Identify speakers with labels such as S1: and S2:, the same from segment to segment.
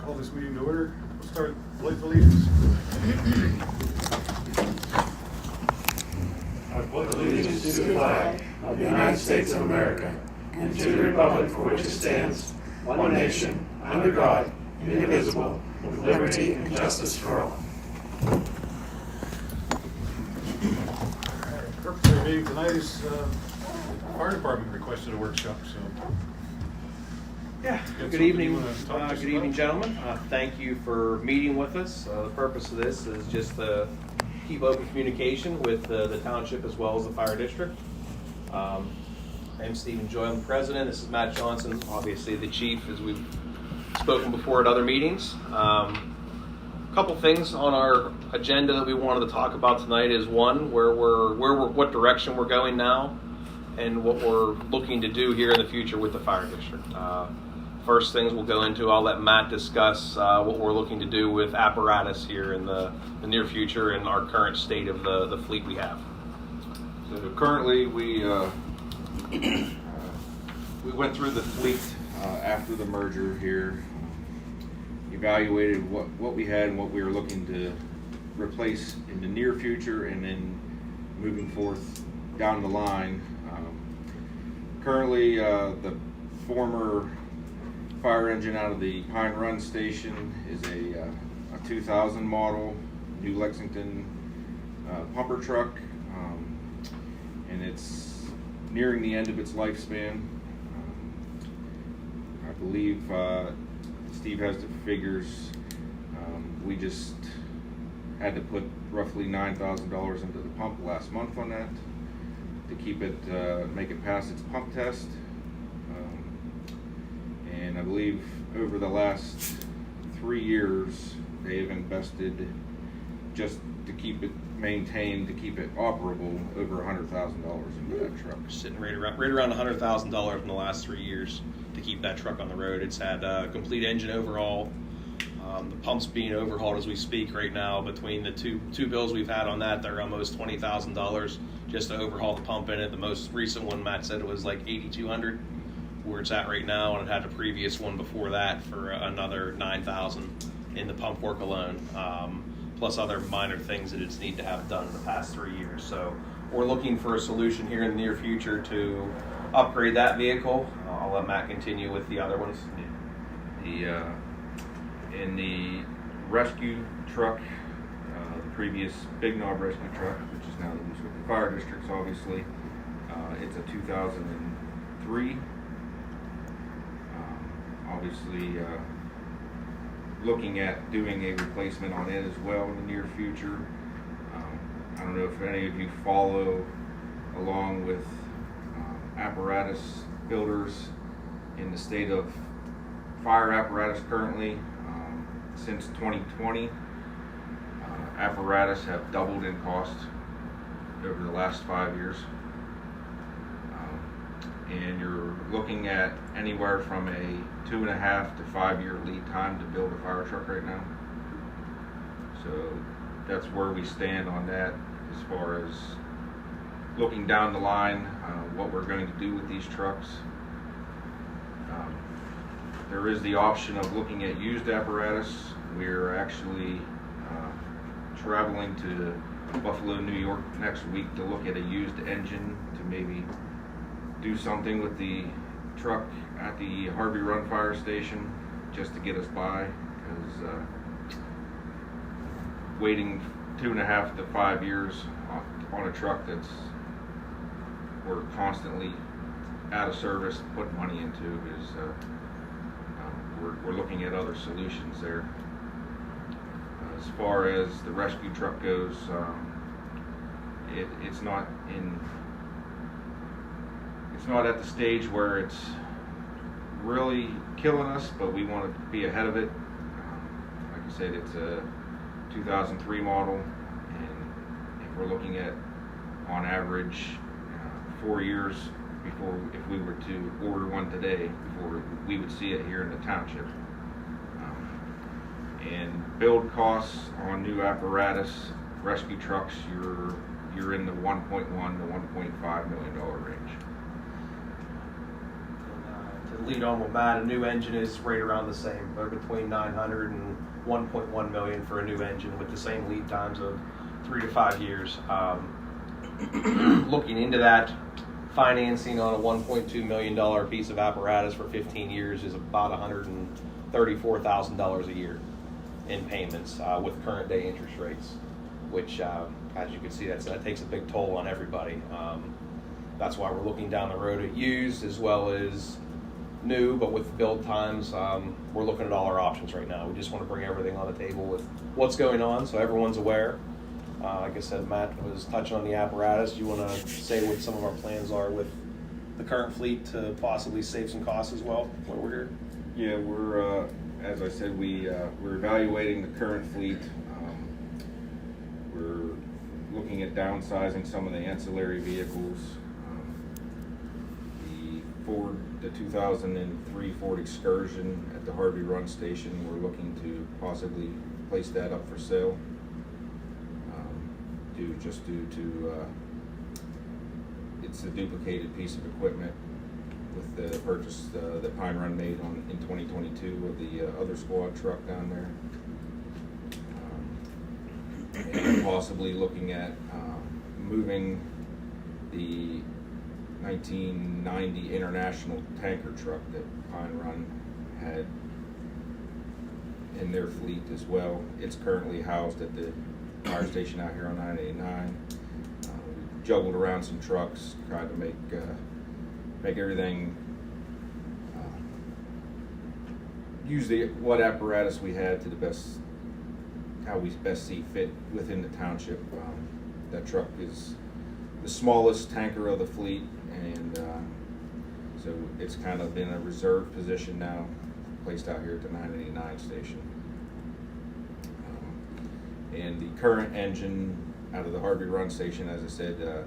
S1: Call this meeting to order. We'll start with pledge of allegiance.
S2: I pledge allegiance to the flag of the United States of America and to the republic for which it stands, one nation, under God, indivisible, with liberty and justice for all.
S1: Purpose of our meeting tonight is fire department requested a workshop, so.
S3: Yeah,
S1: Got
S3: good evening,
S1: something you wanna talk to us
S3: good evening,
S1: about?
S3: gentlemen. Thank you for meeting with us. The purpose of this is just to keep open communication with the township as well as the fire district. I'm Stephen Joy, I'm the president. This is Matt Johnson, obviously the chief, as we've spoken before at other meetings. Couple things on our agenda that we wanted to talk about tonight is one, what direction we're going now, and what we're looking to do here in the future with the fire district. First things we'll go into, I'll let Matt discuss what we're looking to do with apparatus here in the near future and our current state of the fleet we have.
S4: So currently we went through the fleet after the merger here, evaluated what we had and what we were looking to replace in the near future, and then moving forth down the line. Currently the former fire engine out of the Pine Run station is a 2000 model New Lexington pumper truck, and it's nearing the end of its lifespan. I believe Steve has the figures. We just had to put roughly $9,000 into the pump last month on that to keep it, make it pass its pump test. And I believe over the last 3 years, they have invested just to keep it maintained, to keep it operable, over $100,000 into that truck.
S3: Sitting right around $100,000 in the last 3 years to keep that truck on the road. It's had a complete engine overhaul. The pump's being overhauled as we speak right now. Between the two bills we've had on that, they're almost $20,000 just to overhaul the pump in it. The most recent one, Matt said, it was like $8,200 where it's at right now, and it had a previous one before that for another $9,000 in the pump work alone, plus other minor things that it's need to have done in the past 3 years. So we're looking for a solution here in the near future to upgrade that vehicle. I'll let Matt continue with the other ones.
S4: In the rescue truck, the previous Big Knob rescue truck, which is now used with the fire districts, obviously, it's a 2003. Obviously, looking at doing a replacement on it as well in the near future. I don't know if any of you follow along with apparatus builders in the state of fire apparatus currently. Since 2020, apparatus have doubled in cost over the last 5 years. And you're looking at anywhere from a 2.5 to 5 year lead time to build a fire truck right now. So that's where we stand on that as far as looking down the line, what we're going to do with these trucks. There is the option of looking at used apparatus. We're actually traveling to Buffalo, New York next week to look at a used engine to maybe do something with the truck at the Harvey Run fire station just to get us by, because waiting 2.5 to 5 years on a truck that's we're constantly out of service, put money into is we're looking at other solutions there. As far as the rescue truck goes, it's not at the stage where it's really killing us, but we want to be ahead of it. Like I said, it's a 2003 model, and if we're looking at on average 4 years before, if we were to order one today, before we would see it here in the township. And build costs on new apparatus, rescue trucks, you're in the $1.1 to $1.5 million range.
S3: lead on with Matt, a new engine is right around the same. They're between 900 and 1.1 million for a new engine with the same lead times of 3 to 5 years. Looking into that, financing on a $1.2 million piece of apparatus for 15 years is about $134,000 a year in payments with current day interest rates, which, as you can see, that takes a big toll on everybody. That's why we're looking down the road at used as well as new, but with build times, we're looking at all our options right now. We just want to bring everything on the table with what's going on so everyone's aware. Like I said, Matt was touching on the apparatus. Do you want to say what some of our plans are with the current fleet to possibly save some costs as well while we're here?
S4: Yeah, we're, as I said, we're evaluating the current fleet. We're looking at downsizing some of the ancillary vehicles. The 2003 Ford Excursion at the Harvey Run Station, we're looking to possibly place that up for sale. Due to it's a duplicated piece of equipment with the purchase that Pine Run made in 2022 of the other squad truck down there. And possibly looking at moving the 1990 International tanker truck that Pine Run had in their fleet as well. It's currently housed at the fire station out here on 989. We juggled around some trucks, tried to make everything use what apparatus we had to the best, how we best see fit within the township. That truck is the smallest tanker of the fleet, and so it's kind of in a reserve position now, placed out here at the 989 station. And the current engine out of the Harvey Run Station, as I said,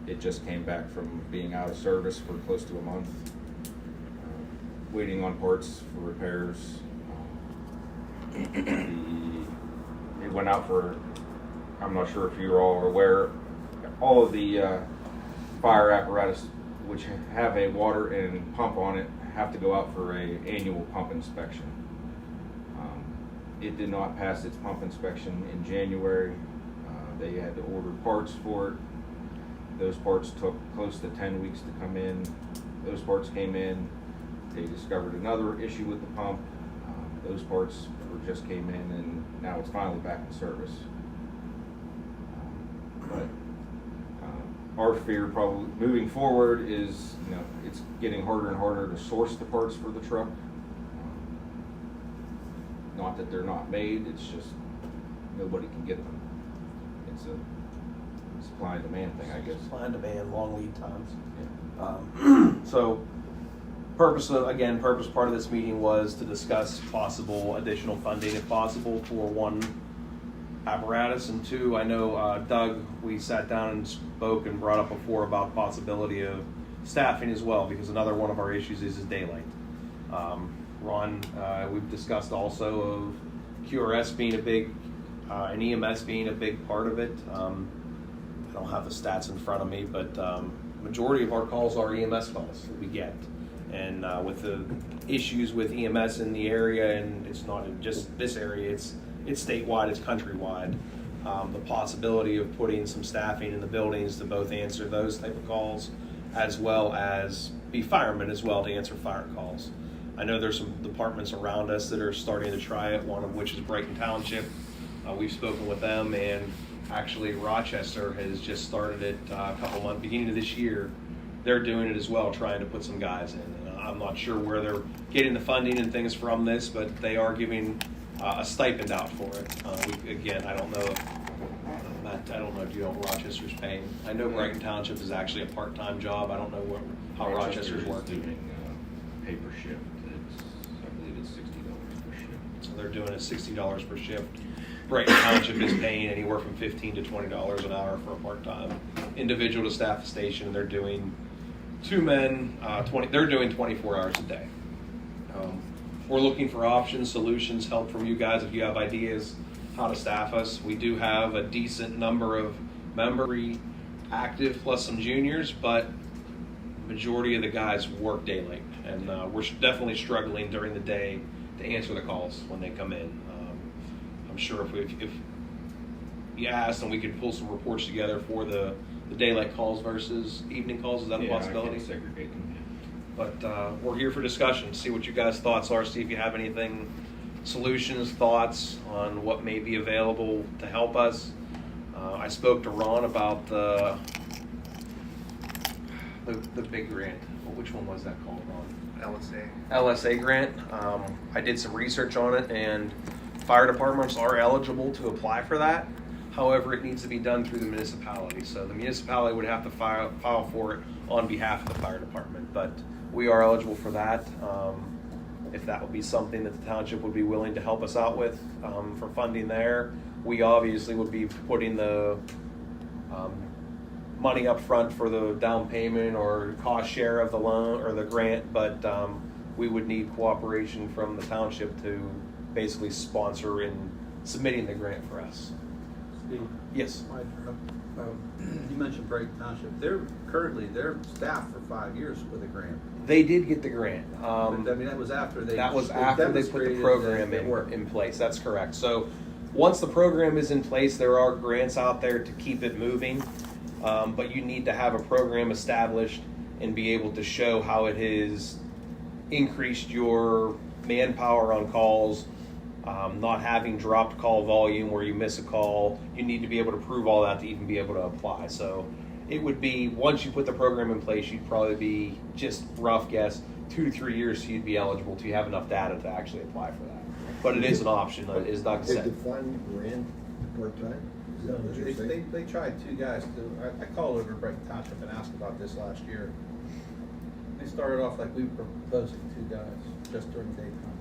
S4: it just came back from being out of service for close to a month, waiting on parts for repairs. It went out for, I'm not sure if you're all aware, all of the fire apparatus which have a water and pump on it have to go out for an annual pump inspection. It did not pass its pump inspection in January. They had to order parts for it. Those parts took close to 10 weeks to come in. Those parts came in. They discovered another issue with the pump. Those parts just came in, and now it's finally back in service. But our fear probably moving forward is, it's getting harder and harder to source the parts for the truck. Not that they're not made, it's just nobody can get them. It's a supply and demand thing, I guess.
S3: Supply and demand, long lead times.
S4: Yeah.
S3: So purpose part of this meeting was to discuss possible additional funding if possible for one apparatus, and two, I know Doug, we sat down and spoke and brought up before about possibility of staffing as well, because another one of our issues is daylight. Ron, we've discussed also of QRS being a big, and EMS being a big part of it. I don't have the stats in front of me, but majority of our calls are EMS calls that we get. And with the issues with EMS in the area, and it's not in just this area, it's statewide, it's countrywide. The possibility of putting some staffing in the buildings to both answer those type of calls, as well as be firemen as well to answer fire calls. I know there's some departments around us that are starting to try it, one of which is Brighton Township. We've spoken with them, and actually Rochester has just started it beginning of this year. They're doing it as well, trying to put some guys in. And I'm not sure where they're getting the funding and things from this, but they are giving a stipend out for it. I don't know if Matt, I don't know if you know what Rochester's paying. I know Brighton Township is actually a part-time job. I don't know how Rochester's working.
S4: Doing paper shift. I believe it's $60 per shift.
S3: So they're doing it $60 per shift. Brighton Township is paying anywhere from $15 to $20 an hour for a part-time individual to staff the station, and they're doing 2 men, they're doing 24 hours a day. We're looking for options, solutions, help from you guys if you have ideas how to staff us. We do have a decent number of members active plus some juniors, but majority of the guys work daylight, and we're definitely struggling during the day to answer the calls when they come in. I'm sure if you asked and we could pull some reports together for the daylight calls versus evening calls, is that a possibility?
S4: I can segregate them.
S3: But we're here for discussion, see what you guys' thoughts are, see if you have anything, solutions, thoughts on what may be available to help us. I spoke to Ron about the big grant. Which one was that called, Ron? LSA grant. I did some research on it, and fire departments are eligible to apply for that. However, it needs to be done through the municipality. So the municipality would have to file for it on behalf of the fire department. But we are eligible for that. If that would be something that the township would be willing to help us out with for funding there, we obviously would be putting the money up front for the down payment or cost share of the loan or the grant, but we would need cooperation from the township to basically sponsor in submitting the grant for us.
S5: Steve?
S3: Yes.
S5: You mentioned Brighton Township. They're staffed for 5 years with a grant.
S3: They did get the grant.
S5: But, I mean, that was after they.
S3: That was after they put the program in place. That's correct. So once the program is in place, there are grants out there to keep it moving, but you need to have a program established and be able to show how it has increased your manpower on calls, not having dropped call volume where you miss a call. You need to be able to prove all that to even be able to apply. So it would be, once you put the program in place, you'd probably be, just rough guess, 2 to 3 years so you'd be eligible to have enough data to actually apply for that. But it is an option, as Doug
S6: Did
S3: said.
S6: the fund ran part-time? Is that what you're saying?
S5: They tried 2 guys to, I called over Brighton Township and asked about this last year. They started off like we were proposing 2 guys just during the daytime.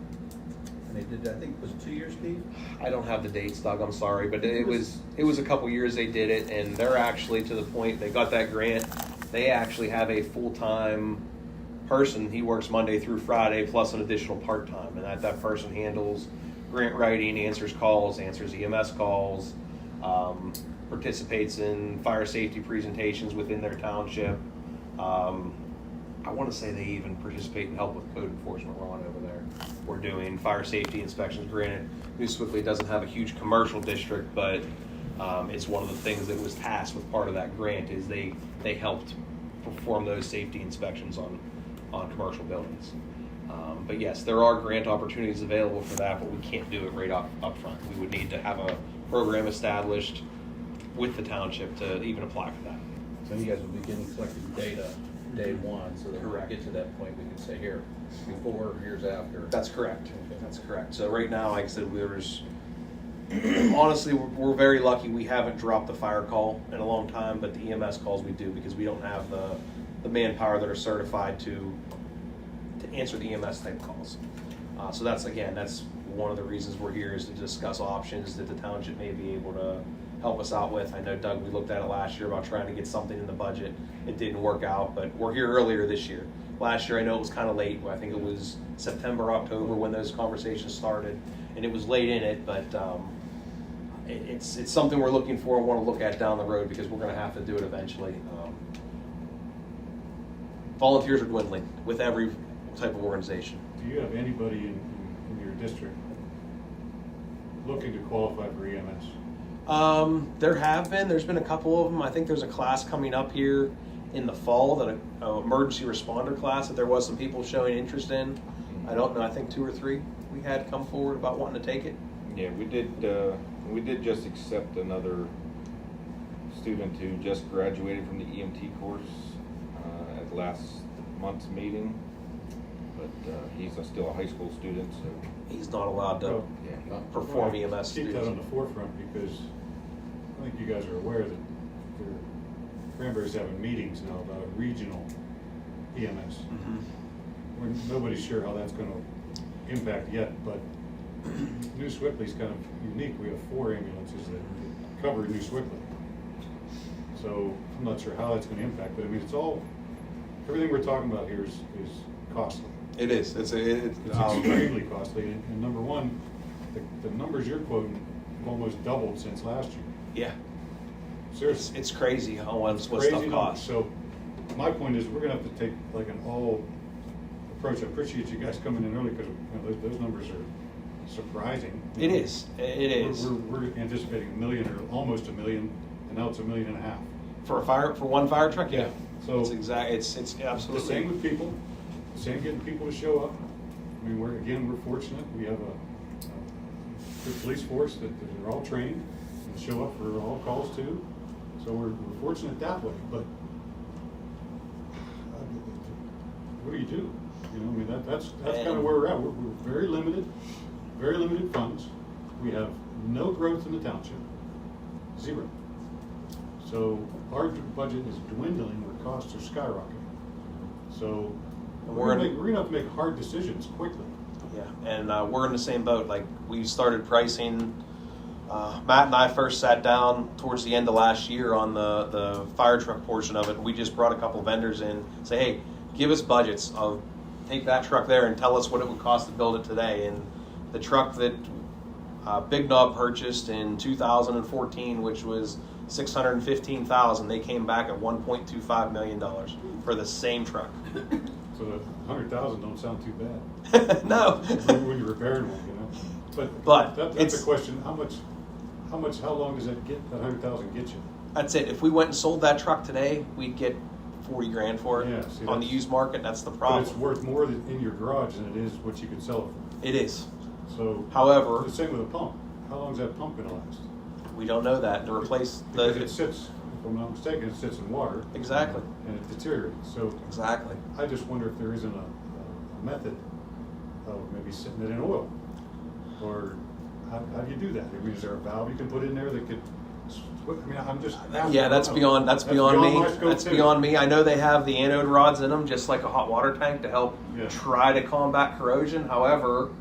S5: And they did, I think, was it 2 years, Steve?
S3: I don't have the dates, Doug, I'm sorry, but it was a couple years they did it, and they're actually to the point, they got that grant, they actually have a full-time person. He works Monday through Friday plus an additional part-time, and that person handles grant writing, answers calls, answers EMS calls, participates in fire safety presentations within their township. I want to say they even participate and help with code enforcement while I'm over there. We're doing fire safety inspections. Granted, New Sewickley doesn't have a huge commercial district, but it's one of the things that was tasked with part of that grant is they helped perform those safety inspections on commercial buildings. But yes, there are grant opportunities available for that, but we can't do it right up front. We would need to have a program established with the township to even apply for that.
S5: So you guys will begin collecting data day one, so that when we
S3: Correct.
S5: get to that point, we can say, here, before, here's after.
S3: That's correct. That's correct. So right now, like I said, honestly, we're very lucky we haven't dropped the fire call in a long time, but the EMS calls we do because we don't have the manpower that are certified to answer the EMS type calls. So that's one of the reasons we're here is to discuss options that the township may be able to help us out with. I know, Doug, we looked at it last year about trying to get something in the budget. It didn't work out, but we're here earlier this year. Last year, I know it was kind of late. I think it was September, October when those conversations started, and it was late in it, but it's something we're looking for and want to look at down the road because we're going to have to do it eventually. Volunteers are dwindling with every type of organization.
S1: Do you have anybody in your district looking to qualify for EMS?
S3: There's been a couple of them. I think there's a class coming up here in the fall, that an emergency responder class that there was some people showing interest in. I don't know, I think 2 or 3 we had come forward about wanting to take it.
S4: Yeah, we did just accept another student who just graduated from the EMT course at last month's meeting, but he's still a high school student, so
S3: He's not allowed to perform EMS
S1: Keep that on
S3: duties.
S1: the forefront because I think you guys are aware that Cranberry's having meetings now about a regional EMS. Nobody's sure how that's going to impact yet, but New Sewickley's kind of unique. We have 4 ambulances that cover New Sewickley. So I'm not sure how that's going to impact, but I mean, everything we're talking about here is costly.
S3: It is. It's
S1: extremely costly. And number one, the numbers you're quoting have almost doubled since last year.
S3: Yeah.
S1: Seriously.
S3: It's crazy how what
S1: Crazy
S3: stuff
S1: numbers.
S3: costs.
S1: So my point is we're going to have to take like a approach. I appreciate you guys coming in early because those numbers are surprising.
S3: It is. It is.
S1: We're anticipating 1 million or almost 1 million, and now it's 1.5 million.
S3: For one fire truck, yeah.
S1: So
S3: it's absolutely
S1: the same with people. The same getting people to show up. I mean, we're fortunate. We have a good police force that are all trained and show up for all calls too. So we're fortunate that way. But what do you do? You know, I mean that's kind of where we're at. We're very limited funds. We have no growth in the township, 0. So our budget is dwindling where costs are skyrocketing. So we're gonna have to make hard decisions quickly.
S3: Yeah, and we're in the same boat. Like, we started pricing. Matt and I first sat down towards the end of last year on the fire truck portion of it. We just brought a couple of vendors in, say, hey, give us budgets of take that truck there and tell us what it would cost to build it today. And the truck that Big Knob purchased in 2014, which was $615,000, they came back at $1.25 million for the same truck.
S1: So the 100,000 don't sound too bad.
S3: No.
S1: When you're repairing one, you know. But that's a question. How long does that 100,000 get you?
S3: That's it. If we went and sold that truck today, we'd get $40,000 for it.
S1: Yeah, see,
S3: on the used market. That's the problem.
S1: But it's worth more in your garage than it is what you could sell it for.
S3: It is.
S1: So,
S3: however,
S1: the same with a pump. How long is that pump going to last?
S3: We don't know that. To replace
S1: because it sits, if I'm not mistaken, it sits in water.
S3: Exactly.
S1: And it deteriorates. So
S3: exactly.
S1: I just wonder if there isn't a method of maybe sitting it in oil, or how do you do that? I mean, is there a valve you can put in there that could? I mean, I'm just asking.
S3: Yeah, that's beyond me. That's
S1: too.
S3: beyond me. I know they have the anode rods in them, just like a hot water tank, to help try to combat corrosion. However,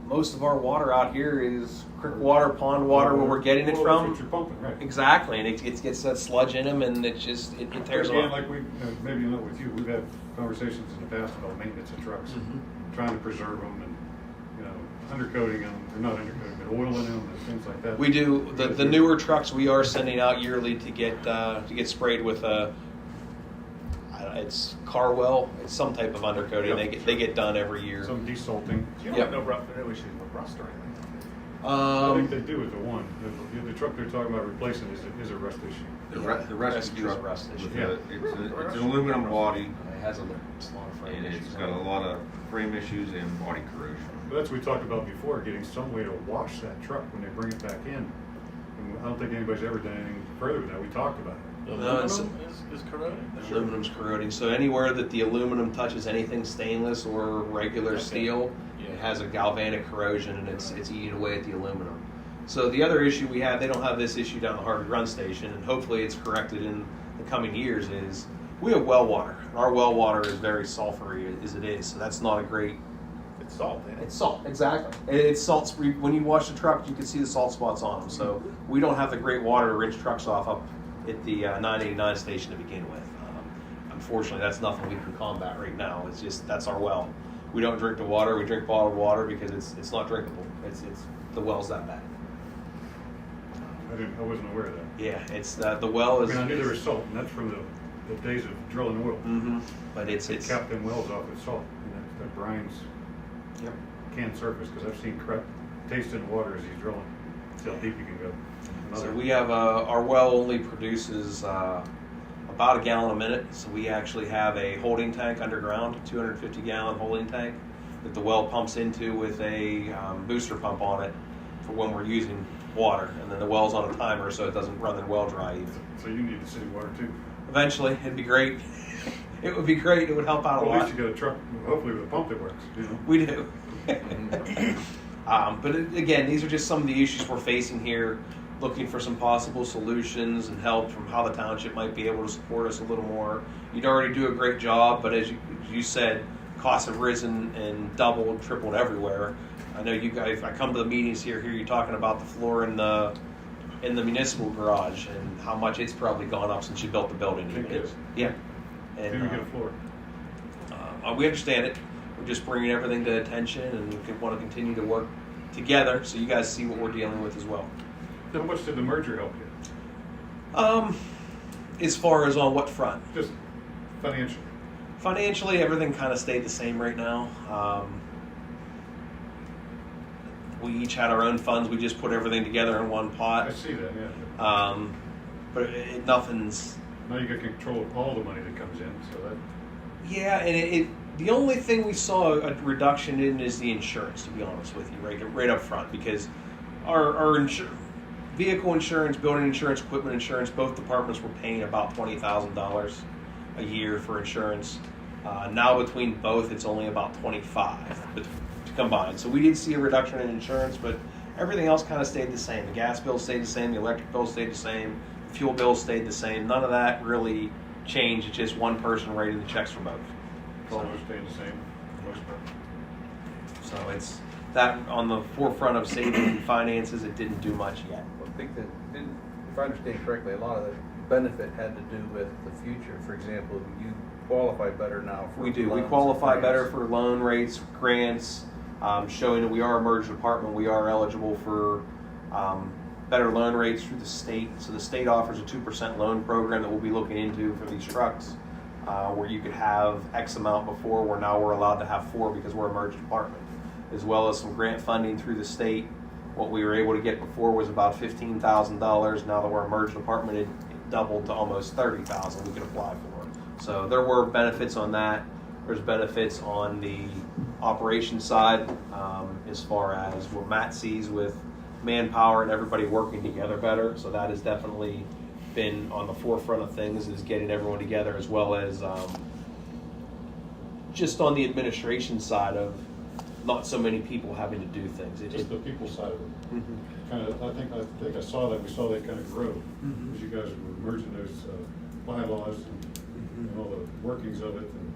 S3: most of our water out here is creek water, pond water, where we're getting it from.
S1: That's what you're pumping, right?
S3: Exactly, and it gets that sludge in them, and it tears them
S1: Again,
S3: up.
S1: like maybe not with you, we've had conversations in the past about maintenance of trucks, trying to preserve them, and undercoating them, or not undercoating, but oiling them and things like that.
S3: We do the newer trucks. We are sending out yearly to get sprayed with it's Carwell. It's some type of undercoating. They get done every year.
S1: Some desalting.
S2: You don't have no issues with rust or anything.
S1: I think they do with the one. The truck they're talking about replacing is a rust issue.
S4: The rest of the truck,
S3: rust issue.
S4: it's an aluminum body,
S3: It has a lot of frame
S4: and it's
S3: issues.
S4: got a lot of frame issues and body corrosion.
S1: But that's what we talked about before, getting some way to wash that truck when they bring it back in. And I don't think anybody's ever done anything further with that. We talked about it.
S3: No,
S2: Is corroding?
S3: Aluminum's corroding. So anywhere that the aluminum touches anything stainless or regular steel, it has a galvanic corrosion, and it's eating away at the aluminum. So the other issue we have, they don't have this issue down the Harvey Run station, and hopefully it's corrected in the coming years, is we have well water. Our well water is very sulfury as it is, so that's not a great.
S2: It's salt, ain't it?
S3: It's salt, exactly. It's salt. When you wash the truck, you can see the salt spots on them. So we don't have the great water to rinse trucks off up at the 989 station to begin with. Unfortunately, that's nothing we can combat right now. It's just that's our well. We don't drink the water. We drink bottled water because it's not drinkable. It's the well's that bad.
S1: I wasn't aware of that.
S3: Yeah, it's the well is.
S1: I knew there was salt, and that's from the days of drilling oil.
S3: Mm-hmm. But it's
S1: capped them wells off with salt, and that brines can't surface, because I've seen taste in the water as he's drilling. See how deep you can go.
S3: So we have our well only produces about a gallon a minute. So we actually have a holding tank underground, 250-gallon holding tank that the well pumps into with a booster pump on it for when we're using water, and then the well's on a timer so it doesn't run the well dry either.
S1: So you need the city water too.
S3: Eventually, it'd be great. It would be great. It would help out a lot.
S1: At least you got a truck, hopefully with a pump that works.
S3: We do. But again, these are just some of the issues we're facing here, looking for some possible solutions and help from how the township might be able to support us a little more. You'd already do a great job, but as you said, costs have risen and doubled, tripled everywhere. I know you guys, I come to the meetings here, hear you talking about the floor in the municipal garage and how much it's probably gone up since you built the building. Yeah. And
S1: Maybe we get a floor.
S3: we understand it. We're just bringing everything to attention, and we want to continue to work together so you guys see what we're dealing with as well.
S1: How much did the merger help you?
S3: As far as on what front?
S1: Just financially.
S3: Financially, everything kind of stayed the same right now. We each had our own funds. We just put everything together in one
S1: I
S3: pot.
S1: see that, yeah.
S3: But nothing's.
S1: Now you got control of all the money that comes in, so that,
S3: Yeah, and the only thing we saw a reduction in is the insurance. To be honest with you, right up front, because our vehicle insurance, building insurance, equipment insurance, both departments were paying about $20,000 a year for insurance. Now between both, it's only about $25,000 to combine. So we did see a reduction in insurance, but everything else kind of stayed the same. The gas bill stayed the same, the electric bill stayed the same, the fuel bill stayed the same. None of that really changed. It's just one person writing the checks for both.
S1: so it's staying the same, for the most part.
S3: So it's that on the forefront of saving finances. It didn't do much yet.
S5: I think that, if I understand correctly, a lot of the benefit had to do with the future. For example, you qualify better now for
S3: We do. We
S5: loans
S3: qualify
S5: and
S3: better
S5: grants.
S3: for loan rates, grants, showing that we are a merged department. We are eligible for better loan rates through the state. So the state offers a 2% loan program that we'll be looking into for these trucks, where you could have X amount before, where now we're allowed to have 4 because we're a merged department, as well as some grant funding through the state. What we were able to get before was about $15,000. Now that we're a merged department, it doubled to almost $30,000 we could apply for. So there were benefits on that. There's benefits on the operations side, as far as what Matt sees with manpower and everybody working together better. So that has definitely been on the forefront of things, is getting everyone together, as well as just on the administration side of not so many people having to do things.
S1: Just the people side of it.
S3: Mhm.
S1: Kind of, I think I saw that, we saw that kind of grow, as you guys were merging those bylaws and all the workings of it, and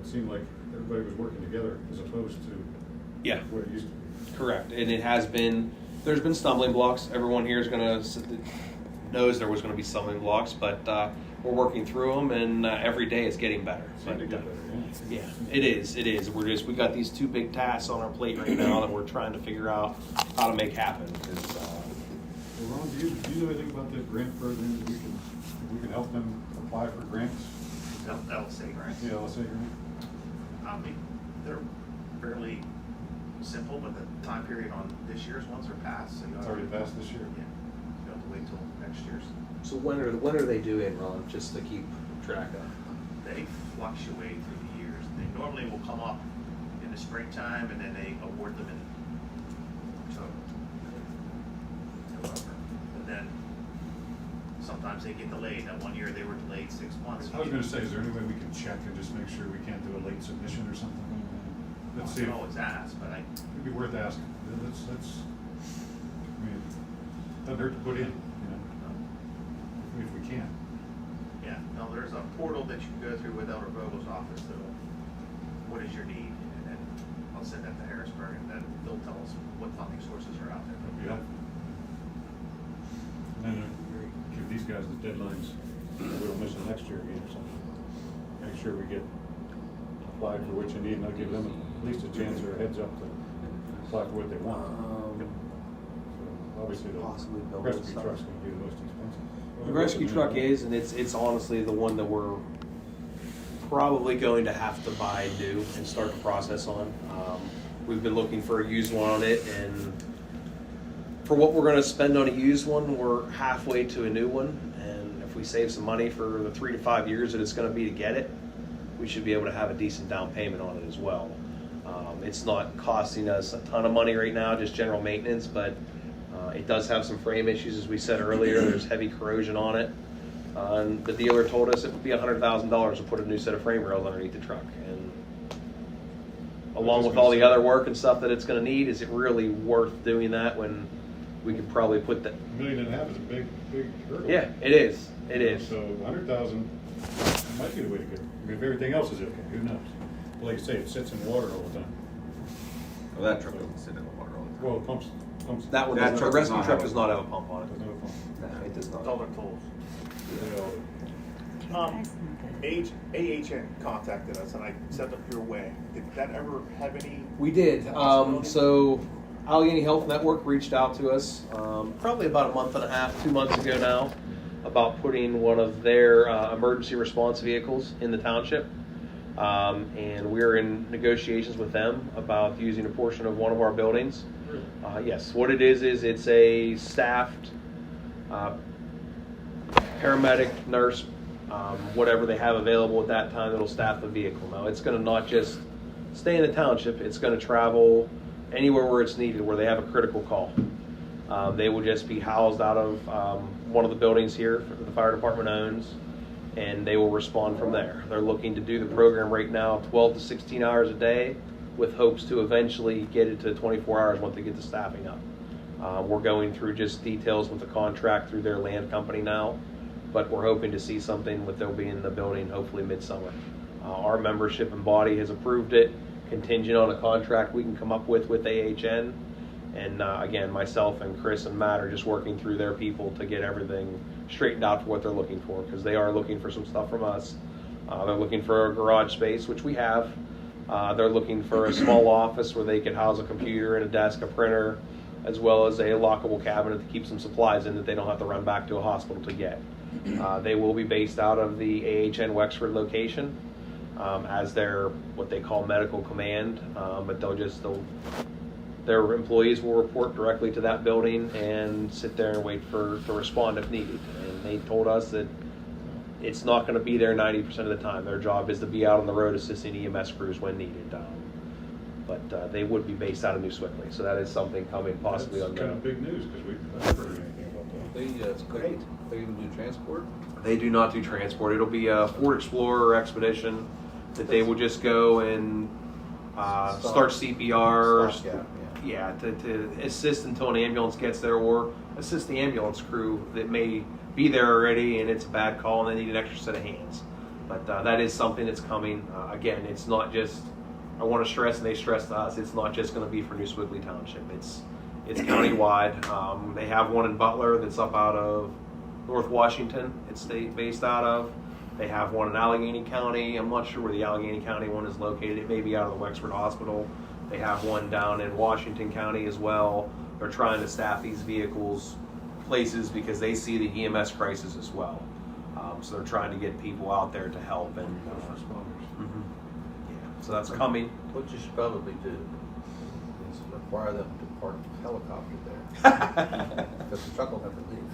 S1: it seemed like everybody was working together as opposed to
S3: Yeah.
S1: what it used to be.
S3: Correct, and it has been. There's been stumbling blocks. Everyone here is knows there was going to be stumbling blocks, but we're working through them, and every day it's getting better.
S1: Seemed to get better, yeah.
S3: Yeah, it is. It is. We got these 2 big tasks on our plate right now that we're trying to figure out how to make happen. 'Cause,
S1: Well, Ron, do you know anything about the grant program that we can help them apply for grants?
S7: LSA grants.
S1: Yeah, let's say grant.
S7: They're fairly simple, but the time period on this year's ones are passed, so you
S1: It's
S7: don't
S1: already
S7: have to,
S1: passed this year.
S7: yeah, you don't have to wait till next year's.
S3: so when are they due in, Ron? Just to keep track of.
S7: They fluctuate through the years. They normally will come up in the springtime, and then they award them in October, November. And then sometimes they get delayed. That one year they were delayed 6 months.
S1: I was gonna say, is there any way we can check and just make sure we can't do a late submission or something? Let's see.
S7: I can always ask, but
S1: It'd be worth asking. I mean, doesn't hurt to put in, if we can.
S7: yeah, no, there's a portal that you can go through with Elder Vogel's office that'll, what is your need? And then I'll send that to Harrisburg, and then they'll tell us what funding sources are out there.
S1: That'd be helpful. And then give these guys the deadlines, we don't miss it next year again or something. Make sure we get applied for what you need, and I'll give them at least a chance or a heads up to apply for what they want. So obviously, the
S3: Possibly build
S1: rescue
S3: stuff.
S1: truck's gonna be the most expensive.
S3: The rescue truck is, and it's honestly the one that we're probably going to have to buy new and start the process on. We've been looking for a used one on it, and for what we're going to spend on a used one, we're halfway to a new one. And if we save some money for the 3 to 5 years that it's going to be to get it, we should be able to have a decent down payment on it as well. It's not costing us a ton of money right now, just general maintenance, but it does have some frame issues, as we said earlier. There's heavy corrosion on it. And the dealer told us it would be $100,000 to put a new set of frame rails underneath the truck. And along with all the other work and stuff that it's going to need, is it really worth doing that when we could probably put that?
S1: $1.5 million is a big hurdle.
S3: Yeah, it is. It is.
S1: So 100,000 might be the way to go. I mean, if everything else is okay, who knows? Like you say, it sits in water all the time.
S4: Well, that truck doesn't sit in the water all the time.
S1: Well, it pumps.
S3: That one,
S4: That
S3: the
S4: truck does
S3: rescue
S4: not
S3: truck
S4: have
S3: does
S4: a-
S3: not have a pump on it.
S1: Doesn't have a pump.
S3: No, it does not.
S7: It's all their tools.
S1: They all do.
S8: AHN contacted us and I sent them your way. Did that ever have any?
S3: We did.
S8: Possibility?
S3: So Allegheny Health Network reached out to us probably about a month and a half, 2 months ago now, about putting one of their emergency response vehicles in the township. and we're in negotiations with them about using a portion of one of our buildings. Yes, what it is it's a staffed paramedic, nurse, whatever they have available at that time that'll staff the vehicle. Now, it's going to not just stay in the township, it's going to travel anywhere where it's needed, where they have a critical call. They will just be housed out of one of the buildings here that the fire department owns, and they will respond from there. They're looking to do the program right now 12 to 16 hours a day, with hopes to eventually get it to 24 hours once they get the staffing up. We're going through just details with the contract through their land company now, but we're hoping to see something with they'll be in the building hopefully midsummer. Our membership and body has approved it, contingent on a contract we can come up with AHN. And again, myself and Chris and Matt are just working through their people to get everything straightened out for what they're looking for, because they are looking for some stuff from us. They're looking for a garage space, which we have. They're looking for a small office where they could house a computer and a desk, a printer, as well as a lockable cabinet to keep some supplies in that they don't have to run back to a hospital to get. They will be based out of the AHN Wexford location as their what they call medical command, but their employees will report directly to that building and sit there and wait to respond if needed. And they told us that it's not going to be there 90% of the time. Their job is to be out on the road assisting EMS crews when needed. But they would be based out of New Sewickley, so that is something coming possibly on
S1: That's kind of big news, because we've never heard anything about that.
S5: It's great. They even do transport?
S3: They do not do transport. It'll be a Ford Explorer expedition that they will just go and start CPR. Yeah, to assist until an ambulance gets there, or assist the ambulance crew that may be there already and it's a bad call and they need an extra set of hands. But that is something that's coming. Again, it's not just, I want to stress, and they stress to us, it's not just going to be for New Sewickley Township. It's countywide. They have one in Butler that's up out of North Washington. It's based out of. They have one in Allegheny County. I'm not sure where the Allegheny County one is located. It may be out of the Wexford Hospital. They have one down in Washington County as well. They're trying to staff these vehicles places because they see the EMS crisis as well. So they're trying to get people out there to help. And so that's coming.
S5: What you should probably do is require them to park a helicopter there. Because the truck will never leave.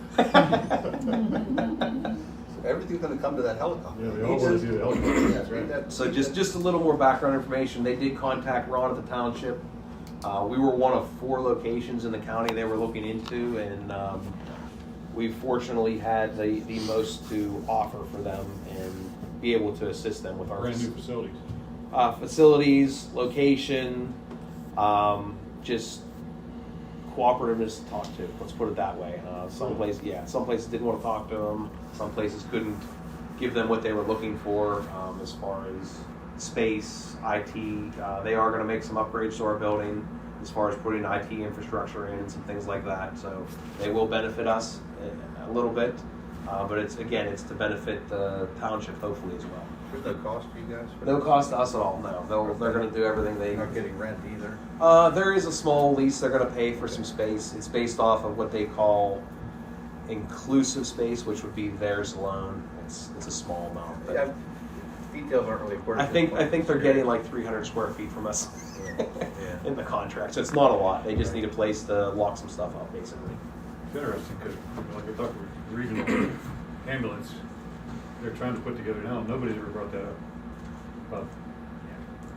S5: So everything's going to come to that helicopter.
S1: Yeah, they all want to do the helicopter.
S5: That's right.
S3: So just a little more background information. They did contact Ron at the township. We were one of 4 locations in the county they were looking into, and we fortunately had the most to offer for them and be able to assist them with our
S1: Brand new facilities.
S3: facilities, location, just cooperativeness to talk to. Let's put it that way. Some places didn't want to talk to them. Some places couldn't give them what they were looking for as far as space, IT. They are going to make some upgrades to our building as far as putting IT infrastructure in and some things like that. So they will benefit us a little bit, but it's to benefit the township hopefully as well.
S5: There's no cost to you guys?
S3: No cost to us at all. No, they're going to do everything they.
S5: You're not getting rent either?
S3: There is a small lease they're going to pay for some space. It's based off of what they call inclusive space, which would be theirs alone. It's a small amount. But
S5: Yeah, details aren't really important.
S3: I think they're getting like 300 square feet from us in the contract, so it's not a lot. They just need a place to lock some stuff up, basically.
S1: It's interesting, because like we talked with regional ambulance, they're trying to put together now, nobody's ever brought that up. But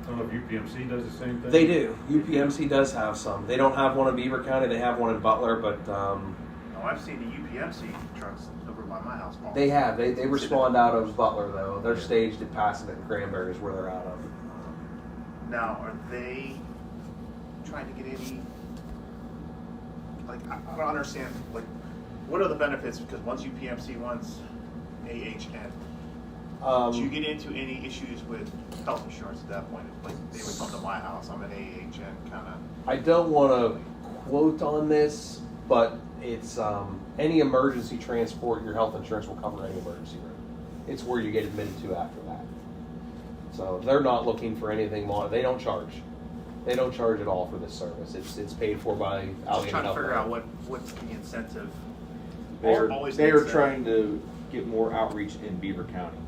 S1: I don't know if UPMC does the same thing.
S3: They do. UPMC does have some. They don't have one in Beaver County. They have one in Butler, but
S7: Oh, I've seen the UPMC trucks over by my house.
S3: they have. They respond out of Butler though. They're staged at Passivant and Cranberry is where they're out of.
S7: Now, are they trying to get any, like, I don't understand, like, what are the benefits? Because one's UPMC, one's AHN. Do you get into any issues with health insurance at that point? Like, they would come to my house, I'm an AHN kind of.
S3: I don't want to quote on this, but it's any emergency transport, your health insurance will cover any emergency room. It's where you get admitted to after that. So they're not looking for anything more. They don't charge. They don't charge at all for this service. It's paid for by
S7: Just
S3: Allegheny
S7: trying to
S3: Health.
S7: figure out what's the incentive.
S4: They
S7: Always
S4: are
S7: incentive.
S4: trying to get more outreach in Beaver County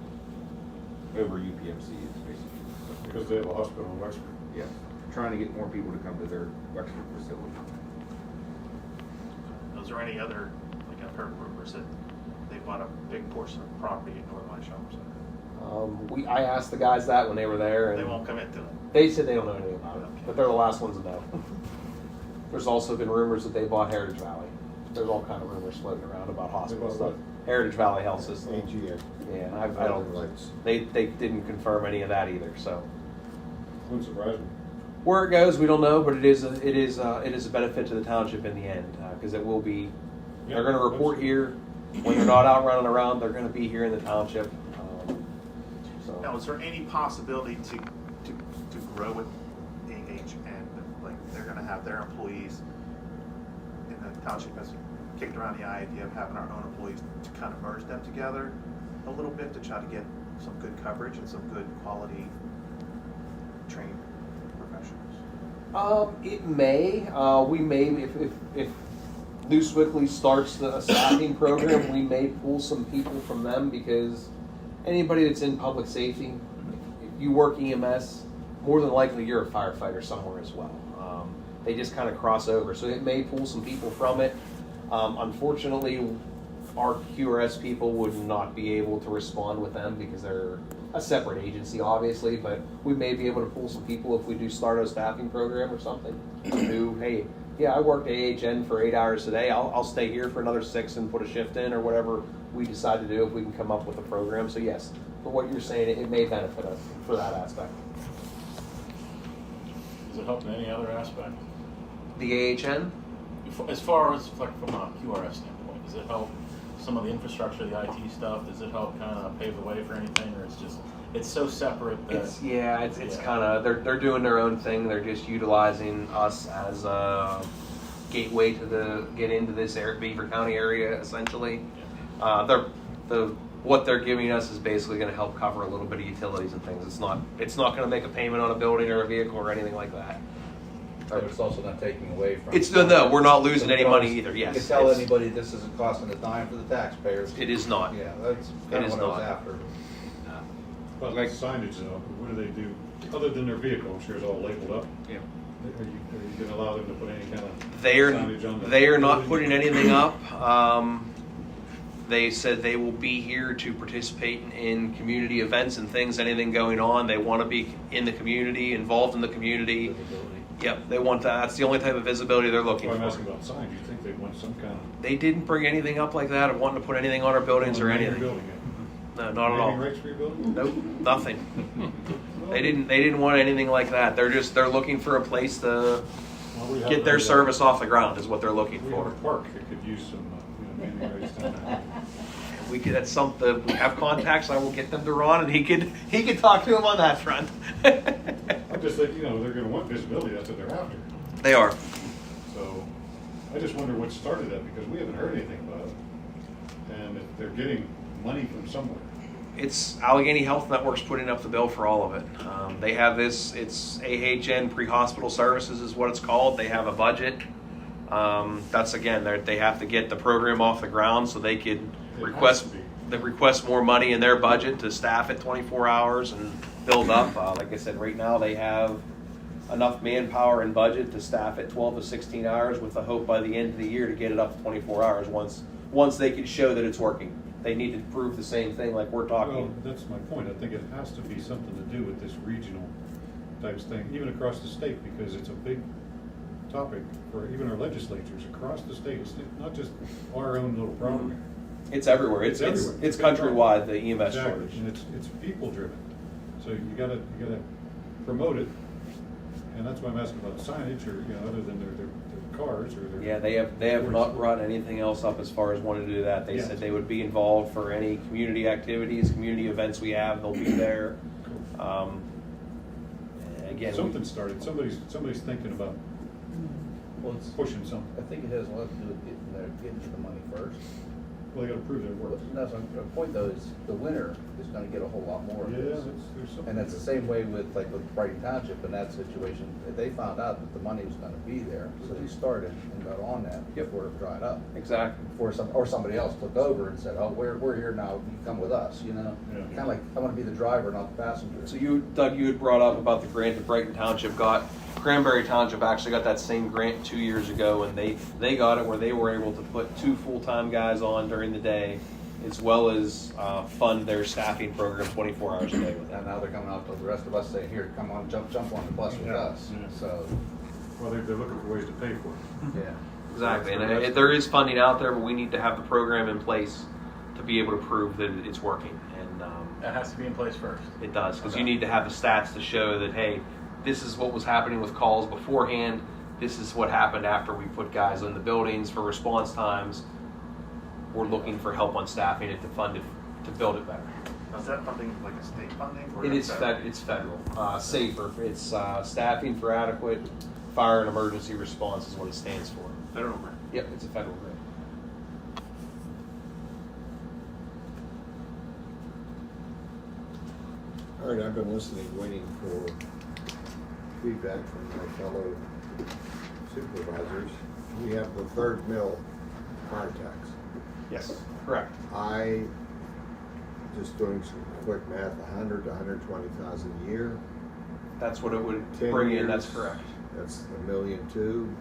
S4: over UPMC, basically.
S1: because they have a hospital in Wexford.
S4: Yeah, trying to get more people to come to their Wexford facility.
S7: Is there any other, like I've heard rumors that they bought a big portion of property in Northline Shopping Center?
S3: I asked the guys that when they were there, and
S7: They won't come into it.
S3: they said they don't know anything about it, but they're the last ones to know. There's also been rumors that they bought Heritage Valley. There's all kind of rumors floating around about hospital
S1: bought
S3: stuff.
S1: what?
S3: Heritage Valley Health System.
S6: AGM.
S3: Yeah, I don't.
S6: Lights.
S3: They didn't confirm any of that either. So
S1: Wouldn't surprise me.
S3: where it goes, we don't know, but it is a benefit to the township in the end because it will be.
S1: Yeah,
S3: They're going to report
S1: absolutely.
S3: here when they're not out running around. They're going to be here in the township.
S7: Now, is there any possibility to grow with AHN? Like, they're gonna have their employees, and the township has kicked around the idea of having our own employees to kind of merge them together a little bit to try to get some good coverage and some good quality trained professionals?
S3: It may. We may if New Sewickley starts a staffing program, we may pull some people from them because anybody that's in public safety, if you work EMS, more than likely you're a firefighter somewhere as well. They just kind of cross over, so it may pull some people from it. Unfortunately, our QRS people would not be able to respond with them because they're a separate agency, obviously, but we may be able to pull some people if we do start a staffing program or something. Who, hey, yeah, I worked AHN for 8 hours today. I'll stay here for another 6 and put a shift in or whatever we decide to do if we can come up with a program. So yes, for what you're saying, it may benefit us for that aspect.
S9: Does it help in any other aspect?
S3: The AHN?
S9: As far as like from a QRS standpoint, does it help some of the infrastructure, the IT stuff? Does it help kind of pave the way for anything, or it's so separate that
S3: It's kind of they're doing their own thing. They're just utilizing us as a gateway to get into this Beaver County area essentially. What they're giving us is basically going to help cover a little bit of utilities and things. It's not going to make a payment on a building or a vehicle or anything like that.
S5: But it's also not taking away from.
S3: No, we're not losing any money either.
S5: You
S3: Yes,
S5: can tell anybody this isn't costing a dime for the taxpayers.
S3: it is not.
S5: Yeah, that's kind
S3: is
S5: of what I was
S3: not.
S5: after.
S1: But like signage though, what do they do, other than their vehicle, I'm sure it's all labeled up?
S4: Yeah.
S1: Are you gonna allow them to put any kind of
S3: They are
S1: signage on the?
S3: not
S1: building?
S3: putting anything up. They said they will be here to participate in community events and things, anything going on. They want to be in the community, involved in the community. Yep, they want that. That's the only type of visibility they're looking
S1: Well, I'm asking
S3: for.
S1: about signs, you think they want some kind of.
S3: They didn't bring anything up like that of wanting to put anything on our buildings or
S1: Naming your
S3: anything.
S1: building it.
S3: No, not at
S1: Naming
S3: all.
S1: rights for your building?
S3: Nope, nothing. They didn't want anything like that. They're looking for a place to
S1: Well, we have
S3: get their
S1: a,
S3: service off the ground is what they're looking
S1: We have
S3: for.
S1: a park that could use some, naming rights down there.
S3: We could, that's something, we have contacts, I will get them to Ron and he could talk to him on that front.
S1: I'm just thinking, they're gonna want visibility, that's what they're after.
S3: They are.
S1: So, I just wonder what started that, because we haven't heard anything about it. And if they're getting money from somewhere.
S3: It's Allegheny Health Network's putting up the bill for all of it. They have this, it's AHN Pre-Hospital Services is what it's called. They have a budget. That's again, they have to get the program off the ground so they could request more money in their budget to staff it 24 hours and build up. Like I said, right now they have enough manpower and budget to staff it 12 to 16 hours with the hope by the end of the year to get it up to 24 hours once they can show that it's working. They need to prove the same thing like we're talking.
S1: Well, that's my point. I think it has to be something to do with this regional types thing, even across the state, because it's a big topic for even our legislatures across the state. It's not just our own little problem.
S3: It's everywhere. It's
S1: everywhere.
S3: It's countrywide, the EMS
S1: Exactly.
S3: shortage.
S1: And it's people driven. So you gotta promote it. And that's why I'm asking about signage or, other than their cars or their.
S3: Yeah, they have not brought anything else up as far as wanting to do that. They
S1: Yeah.
S3: said they would be involved for any community activities, community events we have, they'll be there. Again,
S1: Something started, somebody's thinking about
S5: Well, it's,
S1: pushing something.
S5: I think it has a lot to do with getting to the money first.
S1: Well, they gotta prove their worth.
S5: No, so the point though is the winner is gonna get a whole lot more of
S1: Yeah,
S5: this.
S1: there's something.
S5: And that's the same way with, like, with Brighton Township in that situation. They found out that the money was gonna be there, so they started and got on that before it dried up.
S3: Exactly.
S5: Before somebody else took over and said, oh, we're here now, you come with us, you know?
S1: Yeah.
S5: Kinda like, I wanna be the driver, not the passenger.
S3: So Doug, you had brought up about the grant that Brighton Township got. Cranberry Township actually got that same grant 2 years ago, and they got it where they were able to put 2 full-time guys on during the day, as well as fund their staffing program 24 hours a day with
S5: And
S3: that.
S5: now they're coming out to the rest of us saying, here, come on, jump on the bus with
S1: Yeah.
S5: us, so,
S1: Well, they're looking for ways to pay for it.
S5: yeah.
S3: Exactly, and there is funding out there, but we need to have the program in place to be able to prove that it's working, and
S9: That has to be in place first.
S3: it does, because
S9: Okay.
S3: you need to have the stats to show that, hey, this is what was happening with calls beforehand, this is what happened after we put guys in the buildings for response times. We're looking for help on staffing it to fund it, to build it better.
S7: Is that funding like a state funding? Or
S3: It
S7: is
S3: is
S7: that-
S3: it's federal, safer, it's staffing for adequate fire and emergency response is what it stands for.
S7: Federal grant.
S3: Yep, it's a federal grant.
S6: All right, I've been listening, waiting for feedback from my fellow supervisors. We have the third mill fire tax.
S3: Yes, correct.
S6: I, just doing some quick math, 100 to 120,000 a year.
S3: That's what it would
S6: 10
S3: bring in, that's
S6: years,
S3: correct.
S6: That's $1.2 million.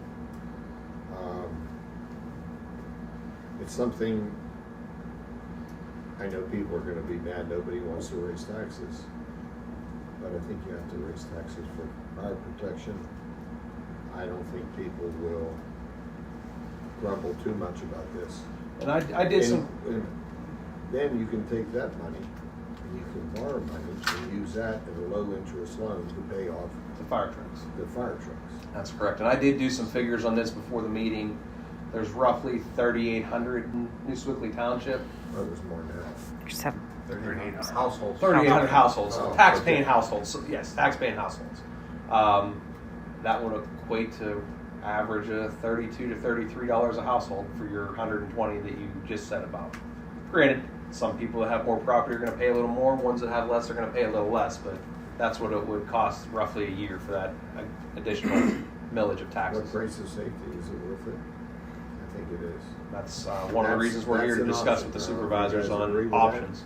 S6: It's something, I know people are gonna be mad, nobody wants to raise taxes. But I think you have to raise taxes for fire protection. I don't think people will grumble too much about this.
S3: And I did some,
S6: And then you can take that money and you can borrow money and use that as a low interest loan to pay off
S3: the fire trucks.
S6: the fire trucks.
S3: That's correct. And I did do some figures on this before the meeting. There's roughly 3,800 in New Sewickley Township.
S6: Oh, there's more than that.
S10: Just have
S7: 38
S5: Households.
S3: 3,800 households,
S6: Oh,
S3: tax-paying
S6: okay.
S3: households. So, yes, tax-paying households. That would equate to average of $32 to $33 a household for your 120 that you just said about. Granted, some people that have more property are going to pay a little more. Ones that have less are going to pay a little less. But that's what it would cost roughly a year for that additional millage of taxes.
S6: What price of safety, is it worth it? I think it is.
S3: That's one of the
S6: That's-
S3: reasons we're here to
S6: that's an
S3: discuss
S6: option.
S3: with the
S6: I don't know if
S3: supervisors
S6: you guys agree
S3: on
S6: with that.
S3: options.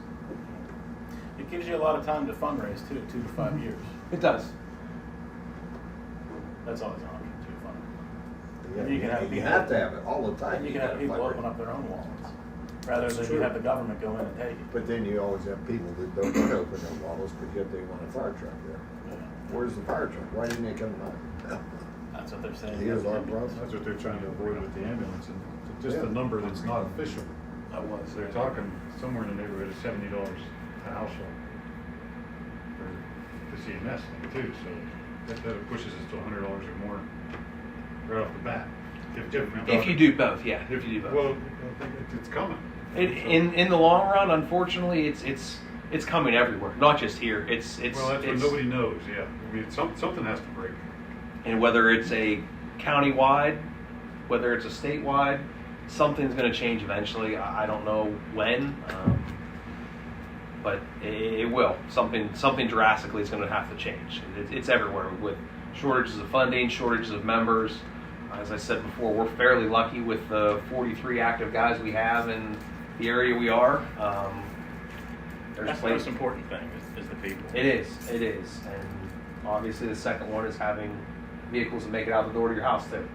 S9: It gives you a lot of time to fundraise too, 2 to 5 years.
S3: It does.
S9: That's always an option too, fund.
S6: Yeah,
S9: And you can have
S6: you
S9: people-
S6: have to have it all the time.
S9: And you can have
S6: gotta
S9: people
S6: fundraise.
S9: open up their own wallets, rather
S6: That's
S9: than
S6: true.
S9: you have the government go in and take it.
S6: But then you always have people that don't want to open their wallets, but yet they want a fire truck there. Where's the fire truck? Why didn't they come tonight?
S9: That's what they're saying.
S6: Here's our problem.
S1: That's what they're trying to avoid with the ambulance, and just
S6: Yeah.
S1: the number that's not official.
S3: That was.
S1: They're talking somewhere in the neighborhood of $70 a household for the CMS thing too, so that pushes us to $100 or more right off the bat.
S3: If you do both, yeah. If you do both.
S1: Well, I think it's coming.
S3: In the long run, unfortunately, it's coming everywhere, not just here. It's
S1: Well, that's what nobody knows, yeah. I mean, something has to break.
S3: and whether it's a county-wide, whether it's a statewide, something's going to change eventually. I don't know when, but it will. Something drastically is going to have to change. It's everywhere with shortages of funding, shortages of members. As I said before, we're fairly lucky with the 43 active guys we have in the area we are. There's
S9: That's the
S3: places.
S9: most important thing, is the people.
S3: It is, and obviously the second one is having vehicles that make it out the door to your house too.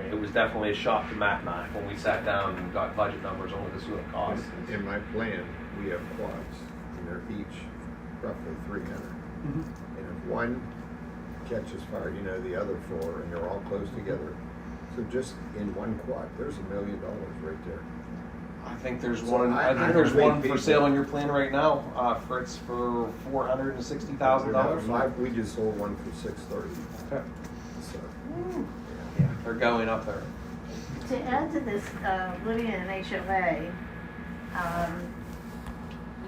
S3: And it was definitely a shock to Matt and I when we sat down and got budget numbers on what this was going to cost.
S6: In my plan, we have quads, and they're each roughly 300. And if one catches fire, you know, the other 4, and they're all close together. So just in one quad, there's $1 million right there.
S3: I think there's
S6: So
S3: one.
S6: I
S3: I think
S6: don't
S3: there's
S6: think
S3: one for
S6: people-
S3: sale on your plan right now, Fritz, for $460,000.
S6: We just sold one for $630.
S3: Okay.
S6: So,
S3: Yeah, they're going up there.
S10: To add to this, living in an HOA,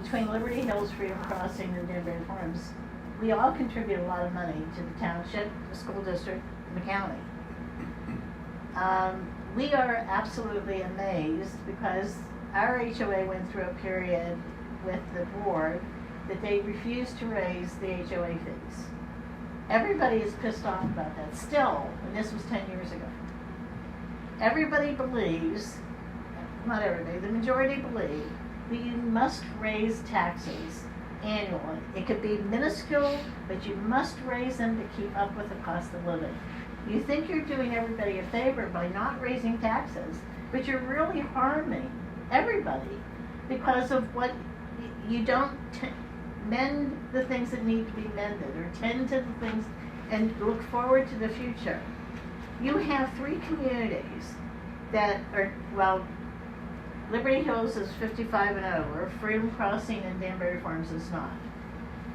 S10: between Liberty Hills, Freedom Crossing, and Danbury Farms, we all contribute a lot of money to the township, the school district, and the county. we are absolutely amazed because our HOA went through a period with the board that they refused to raise the HOA fees. Everybody is pissed off about that still, and this was 10 years ago. Everybody believes, not everybody, the majority believe that you must raise taxes annually. It could be minuscule, but you must raise them to keep up with the cost of living. You think you're doing everybody a favor by not raising taxes, but you're really harming everybody because of what you don't mend the things that need to be mended or tend to the things and look forward to the future. You have 3 communities that are, well, Liberty Hills is 55 and over, Freedom Crossing and Danbury Farms is not.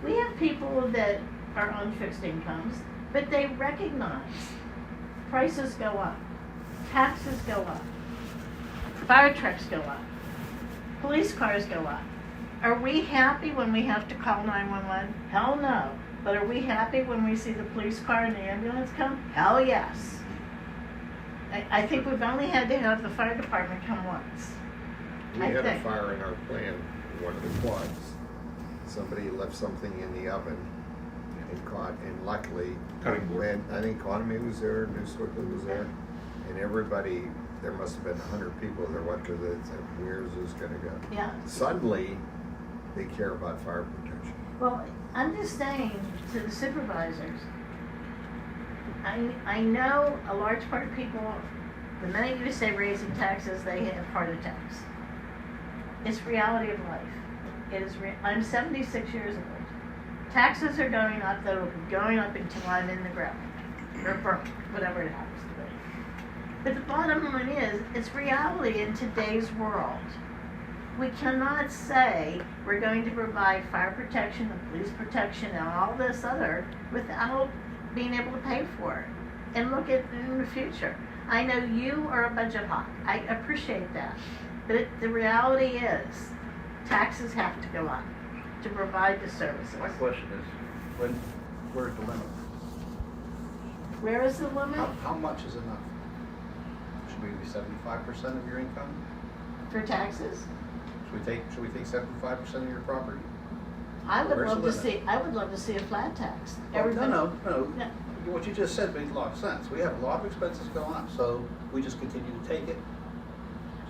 S10: We have people that are on fixed incomes, but they recognize prices go up, taxes go up, fire trucks go up, police cars go up. Are we happy when we have to call 911? Hell no. But are we happy when we see the police car and the ambulance come? Hell yes. I think we've only had to have the fire department come once.
S6: We had a fire in our plan, one of the quads. Somebody left something in the oven and caught, and luckily, when, I think Economy was there, New Sewickley was there, and everybody, there must have been 100 people there went to the, said, where's this gonna go?
S10: Yeah.
S6: Suddenly, they care about fire protection.
S10: Well, I'm just saying to the supervisors, I know a large part of people, the minute you say raising taxes, they have heart attacks. It's reality of life. It is. I'm 76 years old. Taxes are going up. They'll be going up until I'm in the ground or burnt, whatever it happens to be. But the bottom line is, it's reality in today's world. We cannot say we're going to provide fire protection and police protection and all this other without being able to pay for it and look at in the future. I know you are a budget hawk. I appreciate that. But the reality is, taxes have to go up to provide the services.
S5: My question is, where's the limit?
S10: Where is the limit?
S5: How much is enough? Should we be 75% of your income?
S10: For taxes?
S5: Should we take 75% of your property?
S10: I would
S5: Where's the
S10: love to
S5: limit?
S10: see. I would love to see a flat tax.
S5: No.
S10: No.
S5: Yeah. What you just said makes a lot of sense. We have a lot of expenses going up, so we just continue to take it.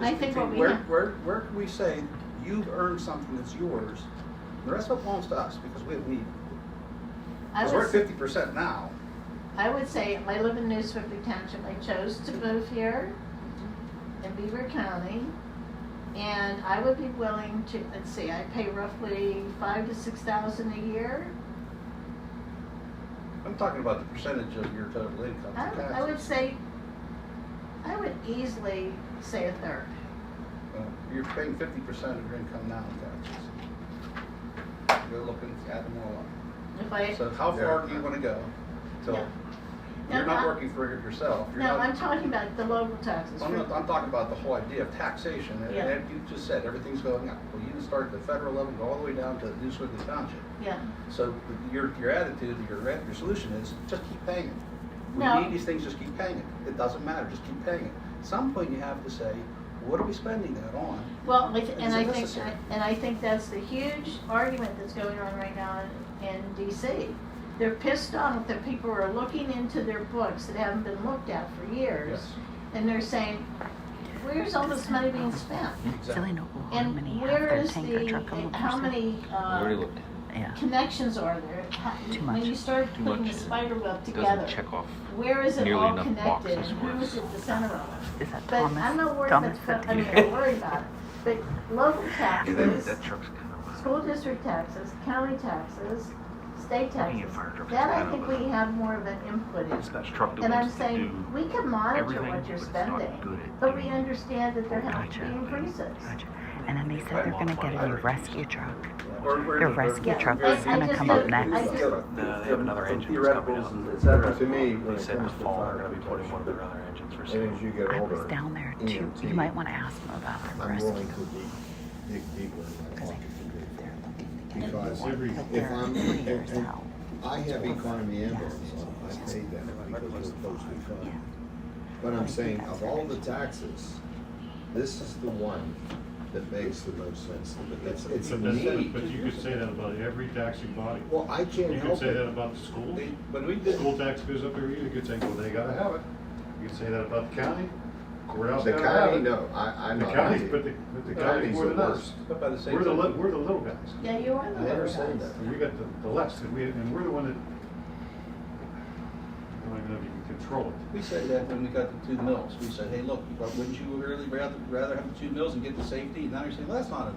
S10: I think what we
S5: where,
S10: have-
S5: where can we say you've earned something that's yours? The rest of it belongs to us because we have need.
S10: I
S5: Because we're
S10: would,
S5: at 50% now.
S10: I would say I live in New Sewickley Township. I chose to move here in Beaver County, and I would be willing to. Let's see, I pay roughly $5,000 to $6,000 a year.
S5: I'm talking about the percentage of your total income. for taxes.
S10: I would say, I would easily say a third.
S5: You're paying 50% of your income now in taxes. Go look and add them all up.
S10: If I
S5: So how far do you want to go? Till
S10: Yeah.
S5: you're
S10: Now,
S5: not working for yourself. You're
S10: no,
S5: not,
S10: I'm talking about the local taxes.
S5: I'm talking about the whole idea of taxation.
S10: Yeah.
S5: And you just said everything's going up. Well, you can start at the federal level, go all the way down to New Sewickley Township.
S10: Yeah.
S5: So your attitude, your solution is just keep paying it. We
S10: No.
S5: need these things, just keep paying it. It doesn't matter, just keep paying it. At some point you have to say, what are we spending that on?
S10: Well,
S5: Is it necessary?
S10: I think that's the huge argument that's going on right now in DC. They're pissed off that people are looking into their books that haven't been looked at for years,
S5: Yes.
S10: and they're saying, "Where's all this money being spent?
S5: Exactly.
S10: And where is how many
S4: Already looked.
S11: Yeah.
S10: connections are there?
S11: Too
S10: When
S11: much.
S10: you start
S4: Too
S10: putting
S4: much.
S10: the spider web
S4: Doesn't
S10: together,
S4: check off
S10: where is it
S4: nearly
S10: all
S4: enough
S10: connected,
S4: boxes
S10: and
S4: for
S10: who
S4: us.
S10: is at the center of it?
S11: Is that
S10: But
S11: Thomas?
S10: I'm not worried
S11: Thomas
S10: about,
S11: said
S10: I mean,
S11: to you.
S10: I'm worried about it, but local taxes,
S4: That truck's kind of.
S10: school district taxes, county taxes, state
S4: I mean,
S10: taxes,
S4: fire trucks
S10: that I
S4: kind
S10: think
S4: of
S10: we have more of an input in.
S4: It's that truck that
S10: And I'm
S4: wants to
S10: saying,
S4: do
S10: we can monitor
S4: everything,
S10: what you're
S4: but it's not
S10: spending,
S4: good at
S10: but we
S4: doing
S10: understand that there have to
S11: Gotcha.
S10: be increases.
S11: Gotcha. And then they said they're gonna get a new rescue truck.
S5: Their
S11: Their rescue truck
S10: I-
S11: is
S10: I
S11: gonna
S10: just
S11: come
S10: don't-
S11: up next.
S10: I just-
S3: No, they have another engine that's coming out.
S6: Theoreticals, et cetera. To me, when
S3: They
S6: it
S3: said in the
S6: comes to
S3: fall,
S6: fire
S3: they're gonna be putting one of their
S6: protection,
S3: other engines for
S6: and
S3: sale.
S6: as you get
S11: I
S6: older,
S11: was down there too.
S6: EMT,
S11: You might wanna ask them about their
S6: I'm
S11: rescue.
S6: willing to dig deeper in my pocket to do
S11: They're
S6: that.
S11: looking to get
S6: Because
S11: one,
S1: every-
S11: but
S6: if
S11: they're
S6: I'm,
S11: 3 years
S6: and
S11: out.
S6: I have economy ambulance, I paid them because they're posted
S11: Yeah.
S6: fund. But I'm saying, of all the taxes, this is the one that makes the most sense to me. It's a need.
S1: But you could say that about every taxing body.
S6: Well, I can't
S1: You could
S6: help
S1: say that
S6: it.
S1: about the schools.
S5: When we did,
S1: School tax goes up every year, you could say, well, they gotta have it. You could say that about the county, courthouse
S6: The
S1: gotta have
S6: county,
S1: it.
S6: no, I'm
S1: The
S6: not.
S1: county, but the county's
S6: county's
S1: more
S6: the
S1: than us.
S6: worst.
S5: but by the same
S1: We're the
S5: token,
S1: little guys.
S10: Yeah, you are the
S6: I
S10: little
S6: understand
S10: guys.
S6: that.
S1: And we got the less, and we're the one that, I don't even know if you can control it.
S5: we said that when we got the 2 mills. We said, hey, look, wouldn't you really rather have the 2 mills and get the safety? And now you're saying, well, that's not enough.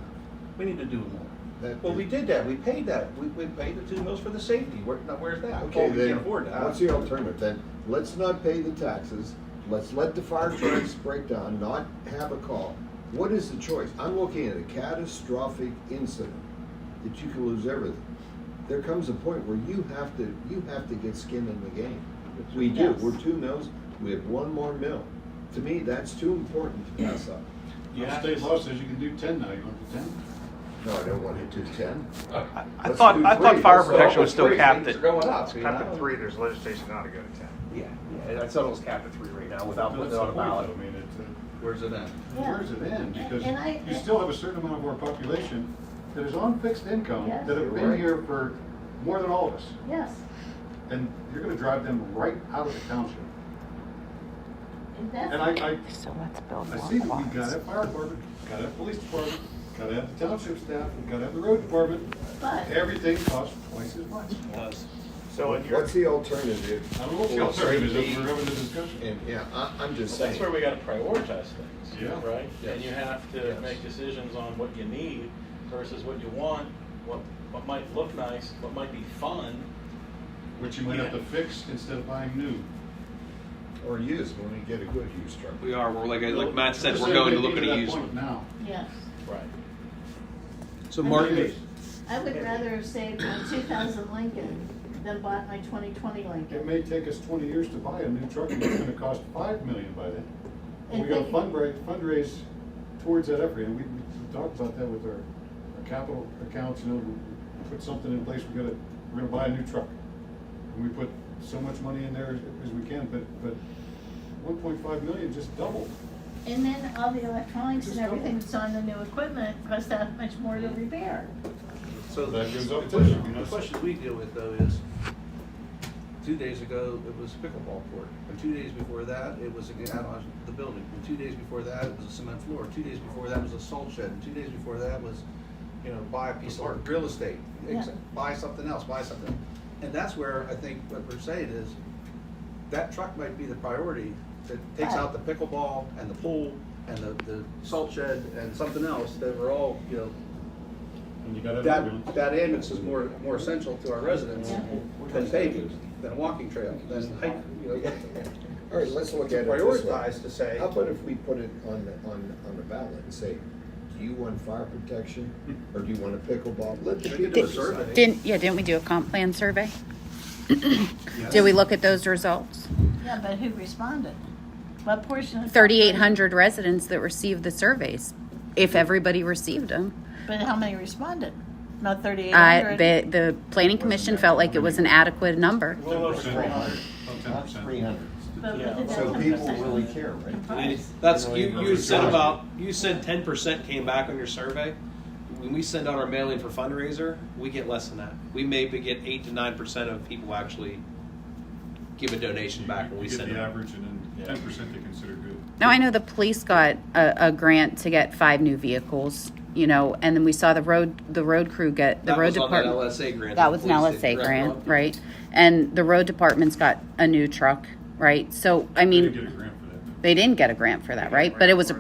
S5: We need to do more. Well, we did that. We paid that. We paid the 2 mills for the safety. Now, where's that?
S6: Okay,
S5: Oh, we
S6: then,
S5: can't afford that.
S6: what's the alternative then? Let's not pay the taxes, let's let the fire trucks break down, not have a call. What is the choice? I'm looking at a catastrophic incident that you can lose everything. There comes a point where you have to get skin in the game. We do,
S10: Yes.
S6: we're 2 mills, we have 1 more mill. To me, that's too important to pass up.
S1: The state law says you can do 10 now, you want to do 10?
S6: No, I don't want to do 10.
S3: I
S6: Let's
S3: thought
S6: do
S3: I thought
S6: 3.
S3: fire
S6: Let's
S3: protection was
S6: go
S3: still
S6: 3.
S3: capped
S5: Things
S3: at.
S5: are going up.
S7: It's capped at 3, there's legislation now to go to 10.
S3: Yeah, I thought it was capped at 3 right now without
S1: That's
S3: putting
S1: the
S3: it on a
S1: point,
S3: ballot.
S1: though. I mean,
S5: Where's it at?
S10: Yeah.
S1: where's it end? Because
S10: And I-
S1: you still have a certain amount of our population that is on fixed income,
S10: Yes.
S1: that have been
S6: Right.
S1: here for more than all of us.
S10: Yes.
S1: And you're gonna drive them right out of the township.
S10: And that's.
S1: And I
S11: So let's build
S1: I
S11: more
S1: see that we
S11: quads.
S1: gotta have fire department, gotta have police department, gotta have the township staff, we gotta have the road department.
S10: But-
S1: Everything costs twice as much.
S7: So in your,
S6: What's the alternative?
S1: I don't know what the
S6: for
S1: alternative is,
S6: safety?
S1: we're having the discussion.
S6: And, yeah, I'm just saying.
S9: That's where we gotta prioritize things,
S1: Yeah.
S9: right?
S6: Yes.
S9: And you have to
S6: Yes.
S9: make decisions on what you need versus what you want, what might look nice, what might be fun.
S1: Which you might have to fix instead of buying new.
S6: Or used when we get a good used truck.
S3: We are. We're like Matt said,
S1: Just
S3: we're
S1: saying
S3: going to
S1: we
S3: look
S1: get
S3: at a
S1: that
S3: used
S1: point
S3: one.
S1: Now.
S10: Yes.
S9: Right.
S3: So Martin,
S10: I would rather have saved my 2000 Lincoln than bought my 2020
S1: It
S10: Lincoln.
S1: may take us 20 years to buy a new truck, and it's gonna cost $5 million by then. And
S10: And
S1: we gotta
S10: think-
S1: fundraise towards that effort, and we talked about that with our capital accounts, you know, we put something in place, we're gonna buy a new truck. And we put so much money in there as we can, but 1.5 million just doubled.
S10: And then all the electronics
S1: Just
S10: and everything that's on the new equipment costs that much more to repair.
S5: So
S1: That goes up
S5: the
S1: too,
S5: question-
S1: you know,
S5: The
S1: so-
S5: question we deal with though is, 2 days ago, it was pickleball court. And 2 days before that, it was an add-on to the building. And 2 days before that, it was a cement floor. 2 days before that was a salt shed. And 2 days before that was, buy a piece of real estate.
S10: Yeah.
S5: Buy something else, buy something. And that's where I think what we're saying is, that truck might be the priority that takes out the pickleball and the pool and the salt shed and something else that we're all,
S1: And you gotta have ambulance.
S5: that ambulance is more essential to our residents than paving, than a walking trail, than hike,
S6: All right, let's look at it this way.
S5: prioritize to say.
S6: How about if we put it on the ballot and say, do you want fire protection or do you want a pickleball? Let the people
S5: do a
S6: decide.
S5: survey.
S11: Didn't we do a comp plan survey? Did we look at those results?
S10: Yeah, but who responded? What portion of?
S11: 3,800 residents that received the surveys, if everybody received them.
S10: But how many responded? Not 3,800?
S11: The planning commission felt like it was an adequate number.
S1: 10%. 10%.
S10: But
S9: Yeah.
S10: with the
S6: So people
S10: difference-
S6: really care, right?
S10: Price.
S3: that's you said 10% came back on your survey. When we send out our mailing for fundraiser, we get less than that. We maybe get 8 to 9% of people actually give a donation back when we
S1: You get
S3: send
S1: the
S3: them.
S1: average, and then 10% they consider good.
S11: Now, I know the police got a grant to get 5 new vehicles, and then we saw the road crew get, the
S3: That
S11: road
S3: was on that
S11: department.
S3: LSA grant.
S11: That was an
S3: the police
S11: LSA
S3: did, correct,
S11: grant,
S3: Rob?
S11: right? And the road department's got a new truck, right? So, I
S1: They didn't get
S11: mean,
S1: a grant for that.
S11: they didn't get a grant for that, right? But it was a,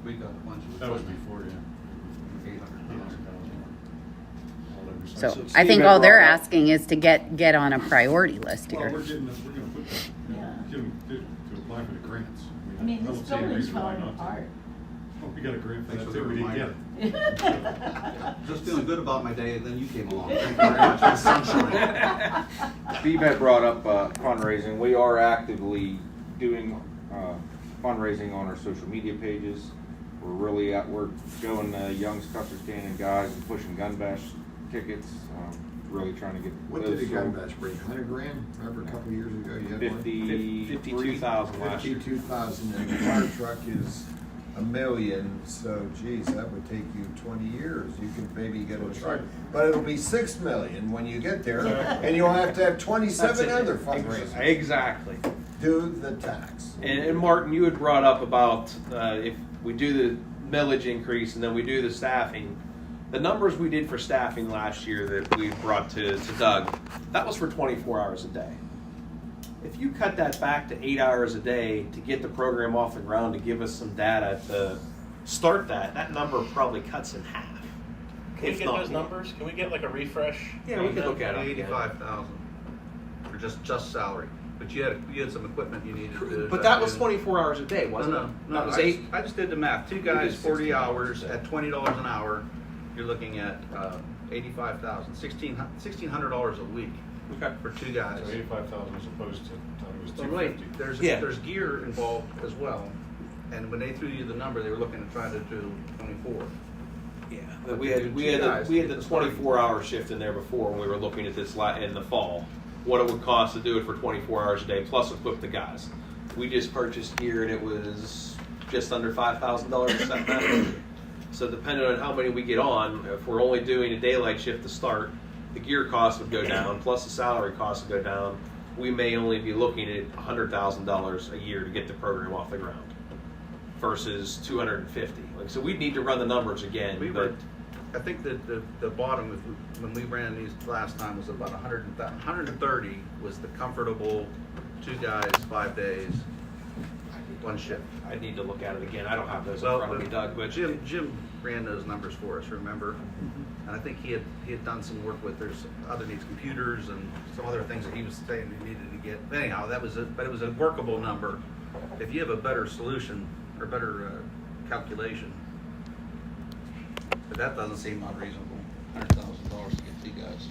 S5: We got a bunch of.
S1: That was before, yeah. 800,000.
S11: so
S3: So
S11: I think
S3: Steve
S11: all
S3: had
S11: they're
S3: brought up-
S11: asking is to get on a priority list
S1: Well,
S11: here.
S1: we're gonna put that,
S10: Yeah.
S1: give them to apply for the grants.
S10: I mean,
S1: I
S10: this
S1: don't see any
S10: building's
S1: reason why
S10: falling
S1: not to.
S10: apart.
S1: Well, we got a grant for
S5: Thanks
S1: that
S5: for
S1: too,
S5: the
S1: we didn't get
S5: reminder.
S1: it.
S5: Just feeling good about my day, and then you came along. Thank you very much. The sunshine.
S4: Steve had brought up fundraising. We are actively doing fundraising on our social media pages. We're going to Young's Custard Stand and guys and pushing gun bash tickets. really trying to get
S6: What
S4: those
S6: did the gun
S4: sold.
S6: batch bring, 100 grand? Remember a couple of years ago, you had one?
S3: 52,000 last year.
S6: 52,000, and the fire truck is $1 million, so geez, that would take you 20 years. You could maybe get a truck, but it'll be $6 million when you get there, and you'll have to have 27 other fundraisers.
S3: Exactly.
S6: Do the tax.
S3: And Martin, you had brought up about if we do the millage increase and then we do the staffing, the numbers we did for staffing last year that we brought to Doug, that was for 24 hours a day. If you cut that back to 8 hours a day to get the program off the ground, to give us some data to start that number probably cuts in half.
S9: Can we
S3: If
S9: get
S3: not
S9: those
S3: more.
S9: numbers? Can we get like a refresh?
S3: Yeah, we could look at it.
S12: 85,000 for just salary, but you had some equipment you needed to.
S3: But that was 24 hours a day, wasn't it?
S12: No,
S3: That was
S12: I
S3: 8.
S12: I just did the math. Two
S3: did
S12: guys, 40
S3: 16
S12: hours
S3: hours.
S12: at $20 an hour. You're looking at 85,000, $1,600 a week
S3: Okay.
S12: for two guys.
S1: So 85,000 as opposed to, I thought it was
S12: So
S1: 250.
S3: Yeah.
S12: there's gear involved as well, and when they threw you the number, they were looking to try to do 24.
S3: Yeah,
S12: But
S3: but we
S12: to
S3: had
S12: do
S3: we
S12: two
S3: had
S12: guys
S3: we had
S12: to
S3: the
S12: get the starting
S3: 24-hour shift in there before when we were looking at this in the fall. What it would cost to do it for 24 hours a day plus equip the guys. We just purchased gear and it was just under $5,000 to set that. So depending on how many we get on, if we're only doing a daylight shift to start, the gear cost would go down plus the salary cost would go down. We may only be looking at $100,000 a year to get the program off the ground versus 250. Like, so we'd need to run the numbers again.
S12: We
S3: but
S12: were, I think that the bottom, when we ran these last time, was about 130 was the comfortable 2 guys, 5 days, 1 shift.
S3: I need to look at it again. I don't have those in
S12: Well,
S3: front of me, Doug. But
S12: Jim ran those numbers for us, remember? And I think he had done some work with, there's other needs, computers and some other things that he was saying he needed to get. Anyhow, but it was a workable number. If you have a better solution or better calculation, but that doesn't seem unreasonable. $100,000 to get 2 guys.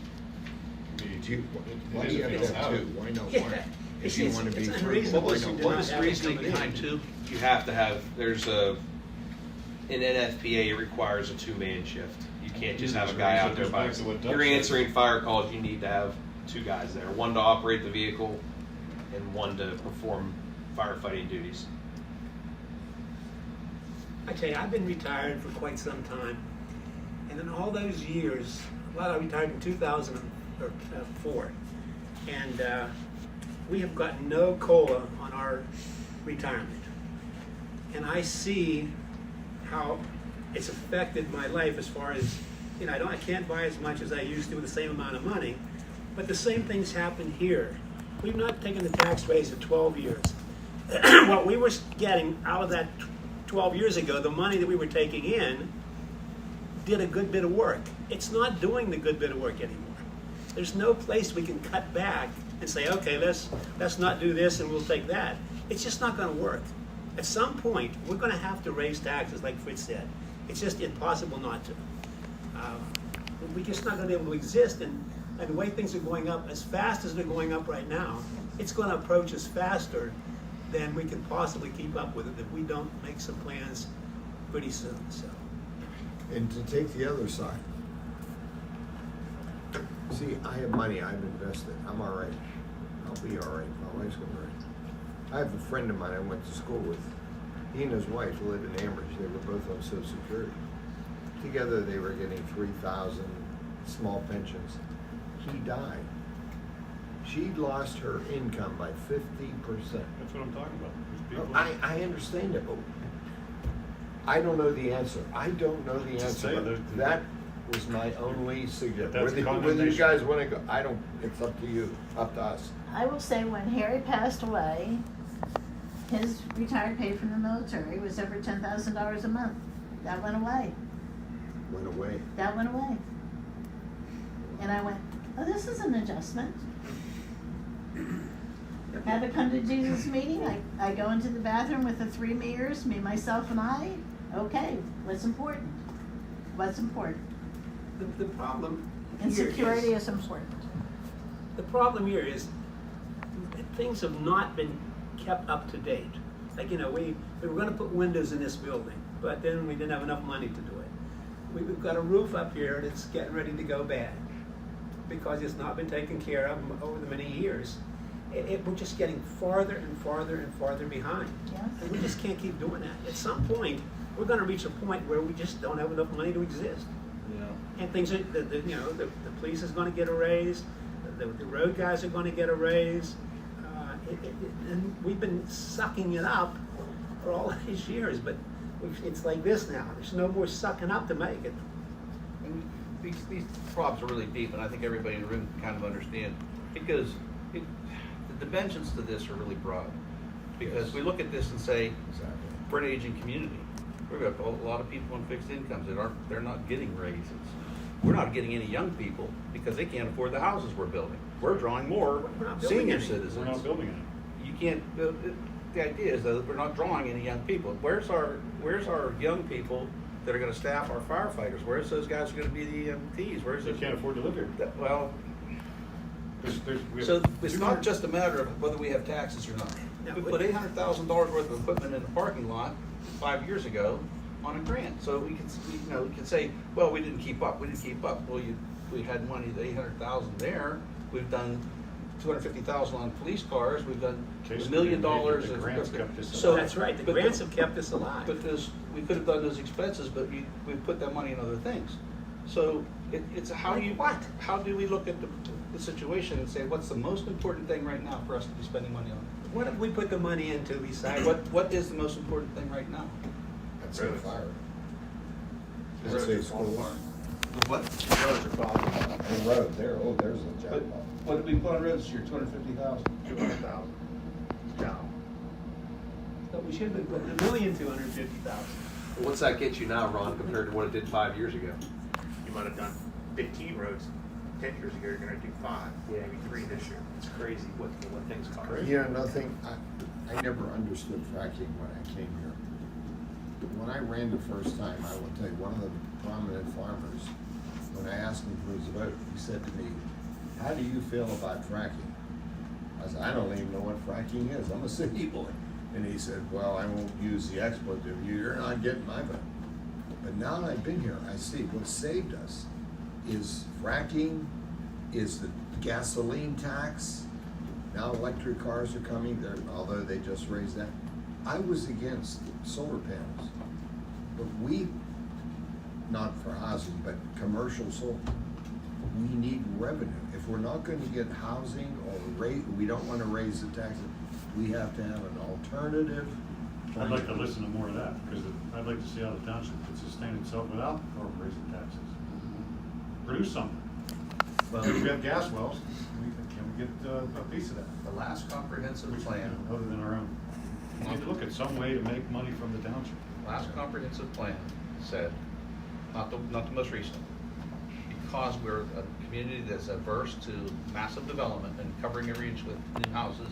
S6: Why do you have to have 2? Why not 1? If you want to be
S2: it's
S6: frugal,
S2: unreasonable
S6: why
S2: to
S6: not
S2: not
S12: What
S6: 1?
S12: was the
S2: have it
S12: reasoning
S2: coming in.
S12: behind 2?
S3: you have to have. There's in NFPA it requires a 2-man shift. You can't just have a guy out there by.
S1: Goes back to what Doug
S3: You're
S1: said.
S3: answering fire calls. You need to have 2 guys there. 1 to operate the vehicle, and 1 to perform firefighting duties.
S2: I tell you, I've been retired for quite some time, and in all those years, well, I retired in 2004, and we have gotten no COLA on our retirement. And I see how it's affected my life as far as, I can't buy as much as I used to with the same amount of money, but the same things happen here. We've not taken the tax raise in 12 years. What we were getting out of that 12 years ago, the money that we were taking in did a good bit of work. It's not doing the good bit of work anymore. There's no place we can cut back and say, okay, let's not do this and we'll take that. It's just not going to work. At some point, we're going to have to raise taxes, like Fritz said. It's just impossible not to. We're just not going to be able to exist, and the way things are going up, as fast as they're going up right now, it's going to approach us faster than we can possibly keep up with it if we don't make some plans pretty soon. So,
S6: And to take the other side. See, I have money I've invested. I'm all right. I'll be all right. My wife's going to be all right. I have a friend of mine I went to school with. He and his wife live in Ambridge. They were both on Social Security. Together they were getting 3,000 small pensions. He died. She lost her income by 50%.
S1: That's what I'm talking about. There's
S6: No,
S1: people-
S6: I understand it, but I don't know the answer. I don't know the
S1: Just
S6: answer.
S1: say
S6: but
S1: there's-
S6: that was my only suggestion.
S1: That's
S6: Whether you
S1: condemnation.
S6: guys want to go, I don't, it's up to you, up to us.
S10: I will say when Harry passed away, his retired pay from the military was over $10,000 a month. That went away.
S6: Went away.
S10: That went away. And I went, oh, this is an adjustment. Have a come to Jesus meeting. I go into the bathroom with the 3 mirrors, me, myself, and I. Okay, what's important? What's important?
S2: the problem
S10: And
S2: here
S10: security is important.
S2: The problem here is that things have not been kept up to date. Like, we were going to put windows in this building, but then we didn't have enough money to do it. We've got a roof up here that's getting ready to go bad. because it's not been taken care of over the many years. We're just getting farther and farther and farther behind.
S10: Yes.
S2: And we just can't keep doing that. At some point, we're gonna reach a point where we just don't have enough money to exist.
S9: Yeah.
S2: And things are, the police is gonna get a raise, the road guys are gonna get a raise. And we've been sucking it up for all these years, but it's like this now. There's no more sucking up to make it.
S12: And these problems are really deep, and I think everybody in the room can kind of understand, because the dimensions to this are really broad. Because we look at this and say, we're an aging community. We've got a lot of people on fixed incomes they're not getting raises. We're not getting any young people because they can't afford the houses we're building. We're drawing more
S2: We're not building
S12: senior
S2: any.
S12: citizens.
S1: We're not building it.
S12: You can't. The idea is that we're not drawing any young people. Where's our young people that are going to staff our firefighters? Where's those guys who are going to be the EMTs? Where's
S1: They
S12: those?
S1: can't afford to live here.
S12: Well,
S1: We have
S12: so it's
S1: 200
S12: not just a matter of whether we have taxes or not.
S2: No,
S12: We
S2: but-
S12: put $800,000 worth of equipment in the parking lot 5 years ago on a grant. So we can say, well, we didn't keep up. We didn't keep up. Well, we had money, the $800,000 there. We've done $250,000 on police cars. We've done
S1: Case
S12: $1 million.
S1: the grants kept us
S12: So
S2: That's right, the
S12: but
S2: grants have kept us alive.
S12: But we could have done those expenses, but we put that money in other things. So it's how
S2: Like
S12: you
S2: what?
S12: How do we look at the situation and say what's the most important thing right now for us to be spending money on?
S2: What have we put the money into besides?
S12: What is the most important thing right now?
S6: I'd say fire. I'd
S8: Roads
S6: say
S8: are falling
S6: schools.
S8: apart.
S12: What?
S8: Roads are falling apart.
S6: The road there, there's a
S5: But
S6: jackpot.
S5: what did we put on roads this year, 250,000?
S8: 200,000. Down.
S2: But we should have been putting $1,250,000.
S3: What's that get you now, Ron, compared to what it did 5 years ago?
S7: You might have done 15 roads 10 years ago, you're gonna do 5,
S3: Yeah.
S7: maybe 3 this year.
S3: It's crazy what things cost.
S6: You know, nothing, I never understood fracking when I came here. When I ran the first time, I will tell you, one of the prominent farmers, when I asked him for his vote, he said to me, how do you feel about fracking? I said, I don't even know what fracking is, I'm a city boy. And he said, well, I won't use the expletive, you're not getting my vote. But now that I've been here, I see what saved us is fracking, is the gasoline tax. Now electric cars are coming, although they just raised that. I was against solar panels, but not for housing, but commercial solar. We need revenue. If we're not gonna get housing or we don't wanna raise the taxes, we have to have an alternative.
S1: I'd like to listen to more of that, because I'd like to see how the township could sustain itself without raising taxes. Produce something.
S12: Well,
S1: If we have gas wells, can we get a piece of that?
S12: the last comprehensive plan,
S1: Other than our own. We need to look at some way to make money from the township.
S12: last comprehensive plan said, not the most recent, because we're a community that's averse to massive development and covering every inch with new houses,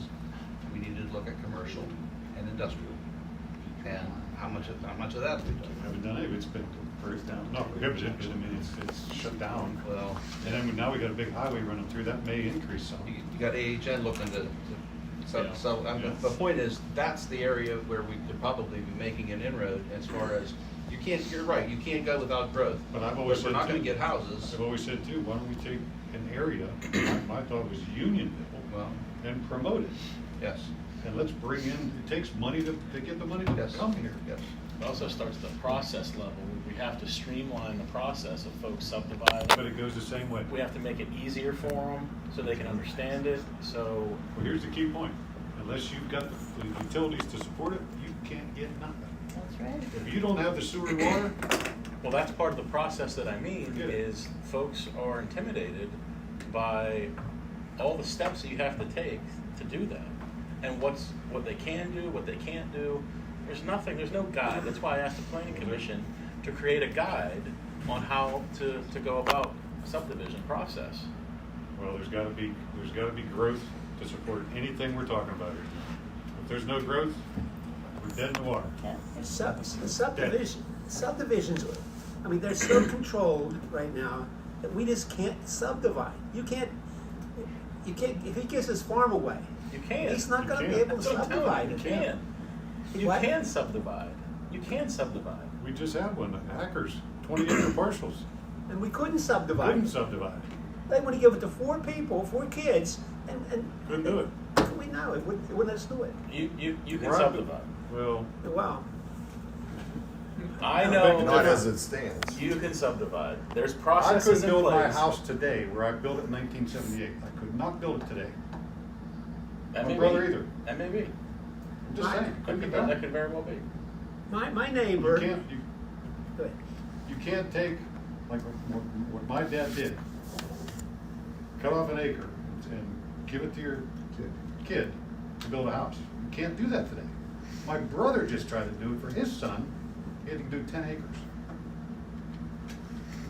S12: we needed to look at commercial and industrial. And how much of that have we done?
S1: Haven't done it, it's been closed down. Not prohibited, but I mean, it's shut down.
S12: Well,
S1: And then now we got a big highway running through, that may increase some.
S12: you got AHN looking to
S1: Yeah.
S12: the point is, that's the area where we could probably be making an inroad as far as, you're right, you can't go without growth.
S1: But I've always
S12: We're
S1: said
S12: not gonna
S1: too-
S12: get houses.
S1: I've always said too, why don't we take an area, my thought was Unionville,
S12: Well,
S1: and promote it.
S12: yes,
S1: And let's bring in, it takes money to get the money to
S12: yes.
S1: come here.
S12: Yes.
S9: It also starts the process level. We have to streamline the process of folks subdividing.
S1: But it goes the same way.
S9: We have to make it easier for them so they can understand it. So
S1: Well, here's the key point. Unless you've got the utilities to support it, you can't get nothing.
S10: That's right.
S1: If you don't have the sewer and water,
S9: well, that's part of the process that I mean
S1: Yeah.
S9: is folks are intimidated by all the steps that you have to take to do that, and what they can do, what they can't do. There's no guide. That's why I asked the planning commission to create a guide on how to go about subdivision process.
S1: well, there's gotta be growth to support anything we're talking about here. If there's no growth, we're dead in the water.
S2: Subdivisions, I mean, they're so controlled right now that we just can't subdivide. You can't, if he gives his farm away,
S9: You can.
S2: he's not
S1: You
S2: gonna be
S1: can't.
S2: able to
S9: That's what I'm telling
S2: subdivide
S9: you.
S2: it.
S9: You can. You
S2: What?
S9: can subdivide. You can subdivide.
S1: We just had one, hackers, 20-acre parcels,
S2: And we couldn't subdivide.
S1: couldn't subdivide.
S2: They want to give it to 4 people, 4 kids, and
S1: Couldn't do it.
S2: we know it wouldn't let us do it.
S9: You can
S1: Right.
S9: subdivide.
S1: Well,
S2: Wow.
S9: I
S1: Yeah,
S9: know
S6: Not as it stands.
S9: you can subdivide. There's
S1: I
S9: processes
S1: could
S9: in
S1: build my
S9: place.
S1: house today where I built it in 1978. I could not build it today.
S9: That
S1: My
S9: may
S1: brother
S9: be.
S1: either.
S9: That may be.
S1: I'm just saying,
S9: That
S1: couldn't be
S9: could,
S1: done.
S9: that could very well be.
S2: My
S1: You
S2: neighbor.
S1: can't,
S2: Go ahead.
S1: you can't take, like what my dad did, cut off an acre and give it to your kid to build a house. You can't do that today. My brother just tried to do it for his son. He had to do 10 acres.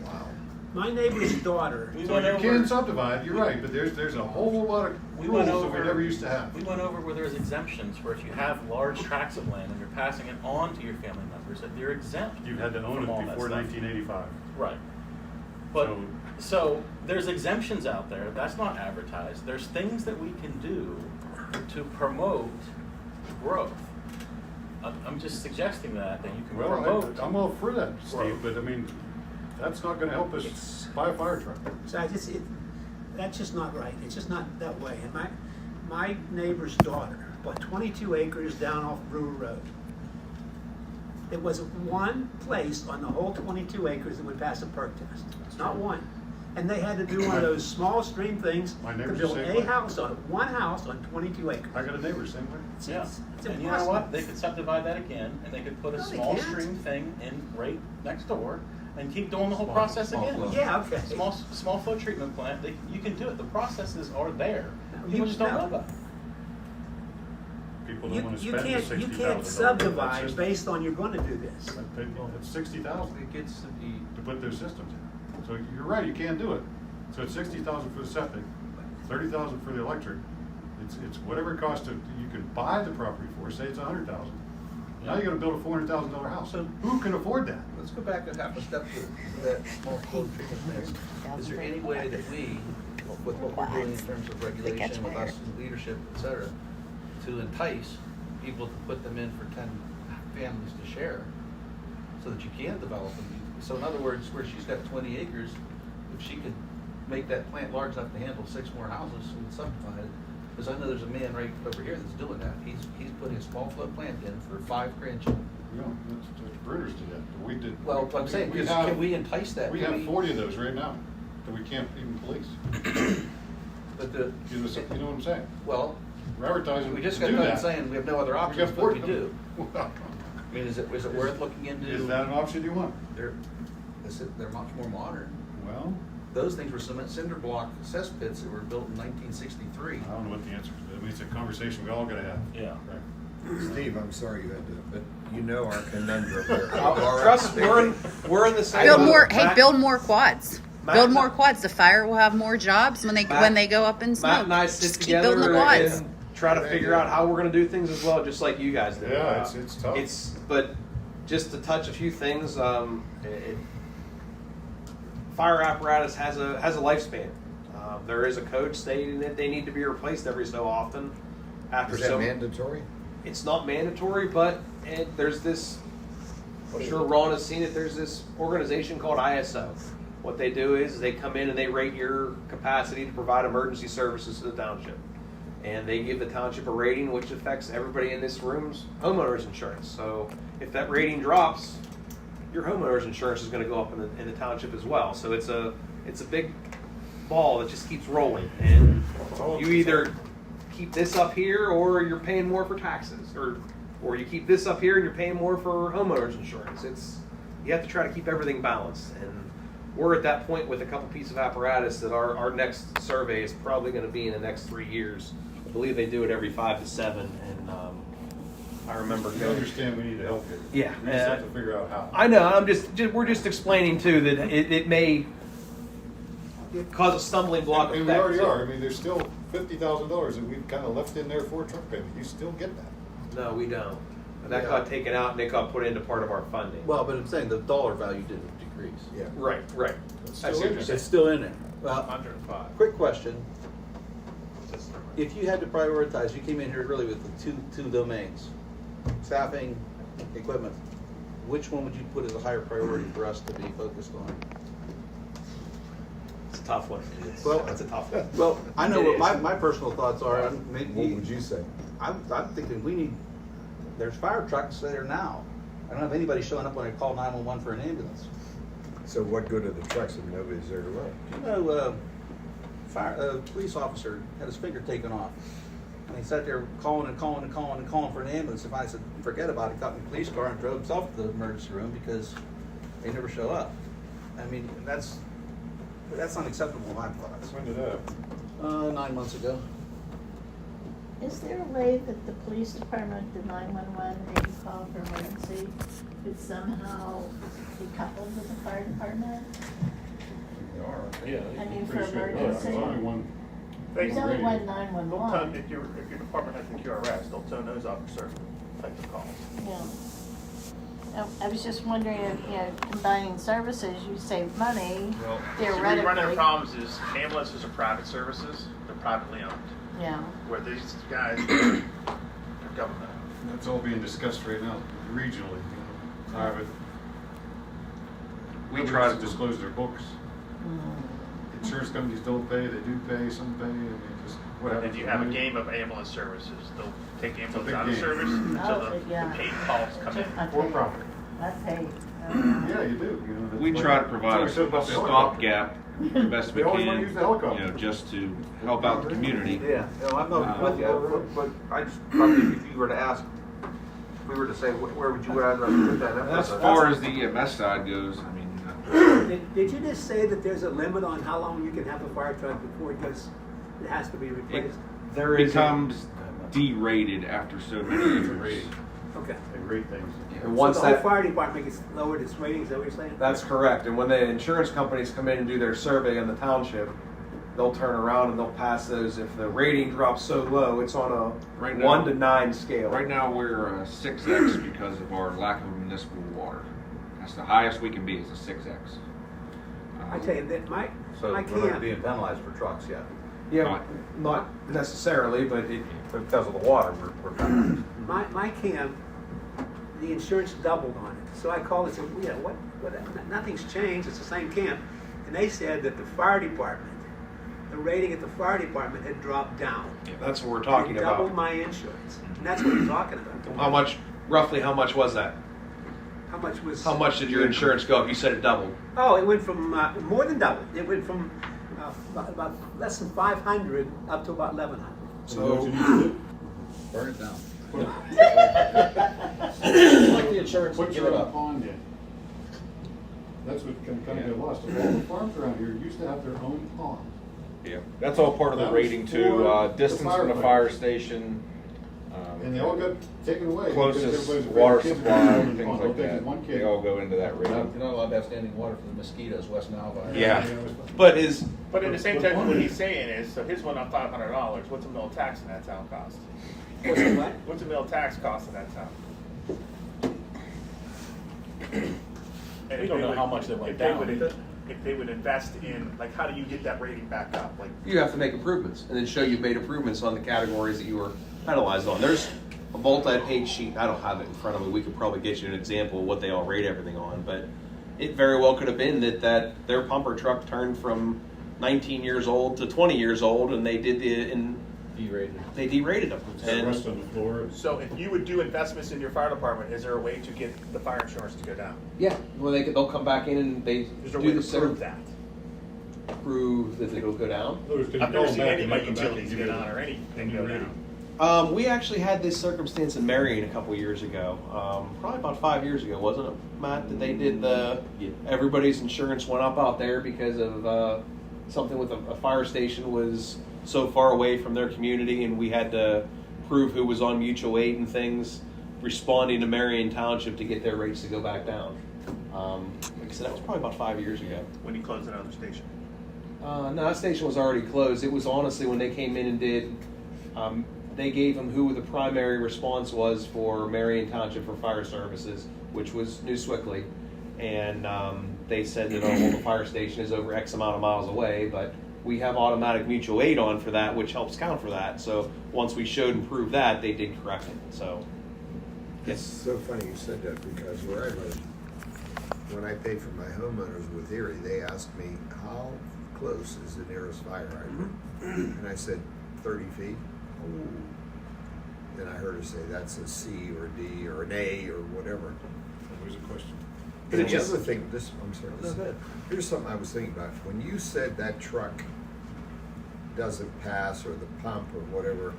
S6: Wow.
S2: My neighbor's daughter.
S9: We
S1: So
S9: went
S1: you
S9: over-
S1: can subdivide, you're right, but there's a whole lot of
S9: We
S1: rules
S9: went
S1: that we
S9: over.
S1: never used to have.
S9: We went over where there's exemptions for if you have large tracts of land and you're passing it on to your family members, that you're exempt.
S1: You had to own
S9: from all
S1: it
S9: that
S1: before
S9: stuff.
S1: 1985.
S9: Right. But so there's exemptions out there. That's not advertised. There's things that we can do to promote growth. I'm just suggesting that you can
S1: Well,
S9: promote.
S1: I'm all for that, Steve,
S9: Growth.
S1: but I mean, that's not gonna help us buy a fire truck.
S2: So that's just not right. It's just not that way. And my neighbor's daughter bought 22 acres down off Brewer Road. There wasn't one place on the whole 22 acres that would pass a perk test. Not one. And they had to do one of those small stream things
S1: My
S2: to
S1: neighbor's
S2: build
S1: the same
S2: a
S1: way.
S2: house on one house on 22 acres.
S1: I got a neighbor same way.
S9: Yeah.
S2: It's
S9: And you know
S2: impossible.
S9: what? They could subdivide that again, and they could put a
S2: No, they
S9: small
S2: can't.
S9: stream thing in right next door, and keep doing the whole
S12: Small-
S9: process
S12: small
S9: again.
S12: flow.
S2: Yeah, okay.
S9: Small flow treatment plant. You can do it. The processes are there.
S2: No,
S9: People just don't
S2: no.
S9: know about it.
S1: People don't
S2: You,
S1: wanna
S2: you
S1: spend the
S2: can't,
S1: $60,000.
S2: you can't subdivide based on you're gonna do this.
S1: It's 60,000
S12: It gets to be,
S1: to put their systems in. So you're right, you can't do it. So it's 60,000 for the septic, 30,000 for the electric. It's whatever it costs you can buy the property for, say it's 100,000. Now you're gonna build a $400,000 house. Who can afford that?
S12: let's go back a half a step to that small flow treatment plant. Is there any way that we, with what we're doing in terms of regulation, with us in leadership, et cetera, to entice people to put them in for 10 families to share, so that you can develop them? So in other words, where she's got 20 acres, if she could make that plant large enough to handle 6 more houses and subdivide it, because I know there's a man right over here that's doing that. He's putting a small flow plant in for 5 grandchildren.
S1: You know, that's Brewers did that. We did.
S12: Well, what I'm saying,
S1: we
S12: is
S1: have-
S12: can we entice that?
S1: We
S12: Can
S1: have 40 of those right now that we can't even police.
S12: But the,
S1: You know what I'm saying?
S12: well,
S1: We're advertising
S12: we just
S1: to
S12: got
S1: do
S12: done
S1: that.
S12: saying we have no other
S1: We
S12: options,
S1: got
S12: but we
S1: 40
S12: do.
S1: Well,
S12: I mean, is it worth looking into?
S1: Is that an option you want?
S12: They're much more modern.
S1: Well,
S12: Those things were cement cinder block cesspits that were built in 1963.
S1: I don't know what the answer is. I mean, it's a conversation we all gotta have.
S9: Yeah.
S1: Right.
S6: Steve, I'm sorry you had to, but you know our conundrum here.
S3: Trust, we're in the same.
S11: Build
S3: boat.
S11: more. Hey,
S3: Matt-
S11: build more quads.
S3: Matt-
S11: Build more quads. The fire will have more jobs when they go up in smoke.
S3: Matt and I sit
S11: Just keep building
S3: together
S11: the quads.
S3: and try to figure out how we're going to do things as well, just like you guys do.
S1: Yeah, it's tough.
S3: But just to touch a few things, fire apparatus has a lifespan. There is a code stating that they need to be replaced every so often.
S6: Is that mandatory?
S3: It's not mandatory, but there's this. I'm sure Ron has seen it. There's this organization called ISO. What they do is they come in and they rate your capacity to provide emergency services to the township. And they give the township a rating which affects everybody in this room's homeowner's insurance. So if that rating drops, your homeowner's insurance is going to go up in the township as well. So it's a big ball that just keeps rolling. And you either keep this up here or you're paying more for taxes, or you keep this up here and you're paying more for homeowner's insurance. You have to try to keep everything balanced. And we're at that point with a couple pieces of apparatus that our next survey is probably going to be in the next 3 years. I believe they do it every 5 to 7, and I remember
S1: You
S3: going.
S1: understand we need to help you.
S3: Yeah.
S1: We just have to figure out how.
S3: I know. We're just explaining too that it may cause a stumbling block.
S1: And we
S3: effect,
S1: already
S3: too.
S1: are. I mean, there's still $50,000 that we've kind of left in there for truck payment. You still get that.
S3: No, we don't. And that
S6: Yeah.
S3: got taken out and it got put into part of our funding.
S12: Well, but I'm saying the dollar value didn't decrease.
S6: Yeah.
S3: Right.
S1: It's
S3: I
S1: still
S3: see what
S1: in
S3: you're
S1: there.
S12: It's still in there. Well,
S9: 105.
S12: quick question. If you had to prioritize, you came in here really with the two domains, staffing, equipment. Which one would you put as a higher priority for us to be focused on?
S3: tough one.
S12: Well,
S3: That's a tough one.
S12: Well, I know
S3: It
S12: what
S3: is.
S12: my personal thoughts are.
S6: What would you say?
S12: I'm thinking there's fire trucks there now. I don't have anybody showing up when I call 911 for an ambulance.
S6: So what good are the trucks if nobody's there to look?
S12: You know, police officer had his finger taken off. And he sat there calling for an ambulance. If I said, forget about it, got in the police car and drove himself to the emergency room because they never show up. I mean, that's unacceptable in my thoughts.
S1: When did that happen?
S12: 9 months ago.
S10: Is there a way that the police department, the 911, that you call for emergency, could somehow be coupled with the fire department?
S9: Yeah.
S10: I mean, for
S1: Pretty sure, yeah,
S10: emergency?
S1: there's only one.
S10: There's only
S1: radio.
S10: one
S7: They'll
S10: 911.
S7: if your department has the QRS, they'll tone those off for certain types of calls.
S10: Yeah. I was just wondering if, combining services, you save money
S7: Well,
S10: theoretically.
S7: we run into problems is ambulances are private services, they're privately owned,
S10: Yeah.
S7: where these guys are government.
S1: That's all being discussed right now, regionally, private.
S4: We
S1: Nobody
S4: try
S1: has
S4: to
S1: to disclose their books. Insurance companies don't pay, they do pay, some pay, I mean, just what happens.
S7: If you
S1: to
S7: have a
S1: money.
S7: game of ambulance services, they'll take ambulance
S1: big
S7: out of
S1: game.
S7: service until
S10: Oh,
S7: the
S10: yeah.
S7: paid calls come in.
S10: I
S1: For
S10: pay.
S1: profit.
S10: I pay.
S1: Yeah, you do, that's
S4: We
S1: why-
S4: try to
S1: that's
S4: provide
S1: why
S4: a
S1: we said about the helicopter.
S4: stopgap the best we
S1: They always
S4: can,
S1: wanna use the helicopter.
S4: just to help out the community.
S12: Yeah, I'm not with you, but I just probably, if you were to ask, if we were to say, where would you rather put that?
S4: As far as the EMS side goes, I mean,
S13: Did you just say that there's a limit on how long you can have a fire truck before it has to be
S4: it
S13: replaced?
S4: becomes derated after so many years.
S13: Okay.
S1: They rate things.
S3: And once
S13: So the whole
S3: that,
S13: fire department gets lowered its rating, is that what you're saying?
S3: that's correct. And when the insurance companies come in and do their survey on the township, they'll turn around and they'll pass those. If the rating drops so low, it's on a
S4: Right now-
S3: 1 to 9 scale.
S4: Right now, we're a 6X because of our lack of municipal water. That's the highest we can be, is a 6X.
S13: I tell you, that my
S12: So we're
S13: camp,
S12: not being penalized for trucks yet.
S3: Yeah, not necessarily, but it,
S12: Because of the water, we're penalized.
S13: my camp, the insurance doubled on it. So I called and said, what, nothing's changed, it's the same camp. And they said that the fire department, the rating at the fire department had dropped down.
S3: that's what we're talking
S13: It doubled
S3: about.
S13: my insurance. And that's what we're talking about.
S3: How much, roughly how much was that?
S13: How much was?
S3: How much did your insurance go up? You said it doubled.
S13: Oh, it went from, more than double. It went from about less than 500 up to about 1,100.
S1: So what you need to do?
S12: Burn it down.
S5: Like the insurance,
S1: Put
S5: give
S1: your
S5: it
S1: own
S5: up.
S1: pond in. That's what can kind of get lost. All the farms around here used to have their own pond.
S4: Yeah, that's all part of the
S1: That was
S4: rating
S1: for
S4: too,
S1: the
S4: distance from the fire
S1: firefighters.
S4: station.
S1: And they all got taken away. because
S4: Closest
S1: everybody's
S4: water
S1: afraid kids
S4: supply,
S1: were in the
S4: things
S1: pond.
S4: like
S1: Don't think
S4: that.
S1: one
S4: They
S1: kid-
S4: all go into that
S5: You're
S4: rating.
S5: not allowed to have standing water for the mosquitoes, West Nile virus.
S3: Yeah.
S1: But
S7: But at the same
S1: but
S7: time,
S1: one-
S7: what he's saying is, so his went up $500, what's a mill tax in that town cost?
S13: What's the what?
S7: What's a mill tax cost in that town? And
S9: We
S7: if
S9: don't
S7: they
S9: know
S7: would-
S9: how much they went
S7: if they
S9: down.
S7: would- If they would invest in, like, how do you get that rating back up? Like,
S3: You have to make improvements and then show you've made improvements on the categories that you were penalized on. There's a multi-page sheet. I don't have it in front of me. We could probably get you an example of what they all rate everything on, but it very well could have been that their pumper truck turned from 19 years old to 20 years old, and they did they derated them.
S1: And rest on the floor.
S7: so if you would do investments in your fire department, is there a way to get the fire insurance to go down?
S3: Yeah, well, they'll come back in and they
S7: Is there a
S3: do
S7: way to
S3: the
S7: prove that?
S3: prove that it'll go down.
S7: I've never seen any of my utilities go down or anything go down.
S3: We actually had this circumstance in Marion a couple years ago, probably about 5 years ago, wasn't it, Matt? That they did everybody's insurance went up out there because of something with a fire station was so far away from their community, and we had to prove who was on mutual aid and things, responding to Marion Township to get their rates to go back down. Like I said, that was probably about 5 years ago.
S7: When you close another station.
S3: No, that station was already closed. It was honestly when they came in and did, they gave them who the primary response was for Marion Township for fire services, which was New Sewickley. And they said that the fire station is over X amount of miles away, but we have automatic mutual aid on for that, which helps count for that. So once we showed and proved that, they did correct it. So,
S6: It's so funny you said that because where I live, when I pay for my homeowners with Erie, they ask me, how close is the nearest fire hydrant? And I said, 30 feet. Oh. Then I heard her say, that's a C or a D or an A or whatever.
S1: Always a question.
S6: And the other thing, I'm sorry, here's something I was thinking about. When you said that truck doesn't pass, or the pump or whatever,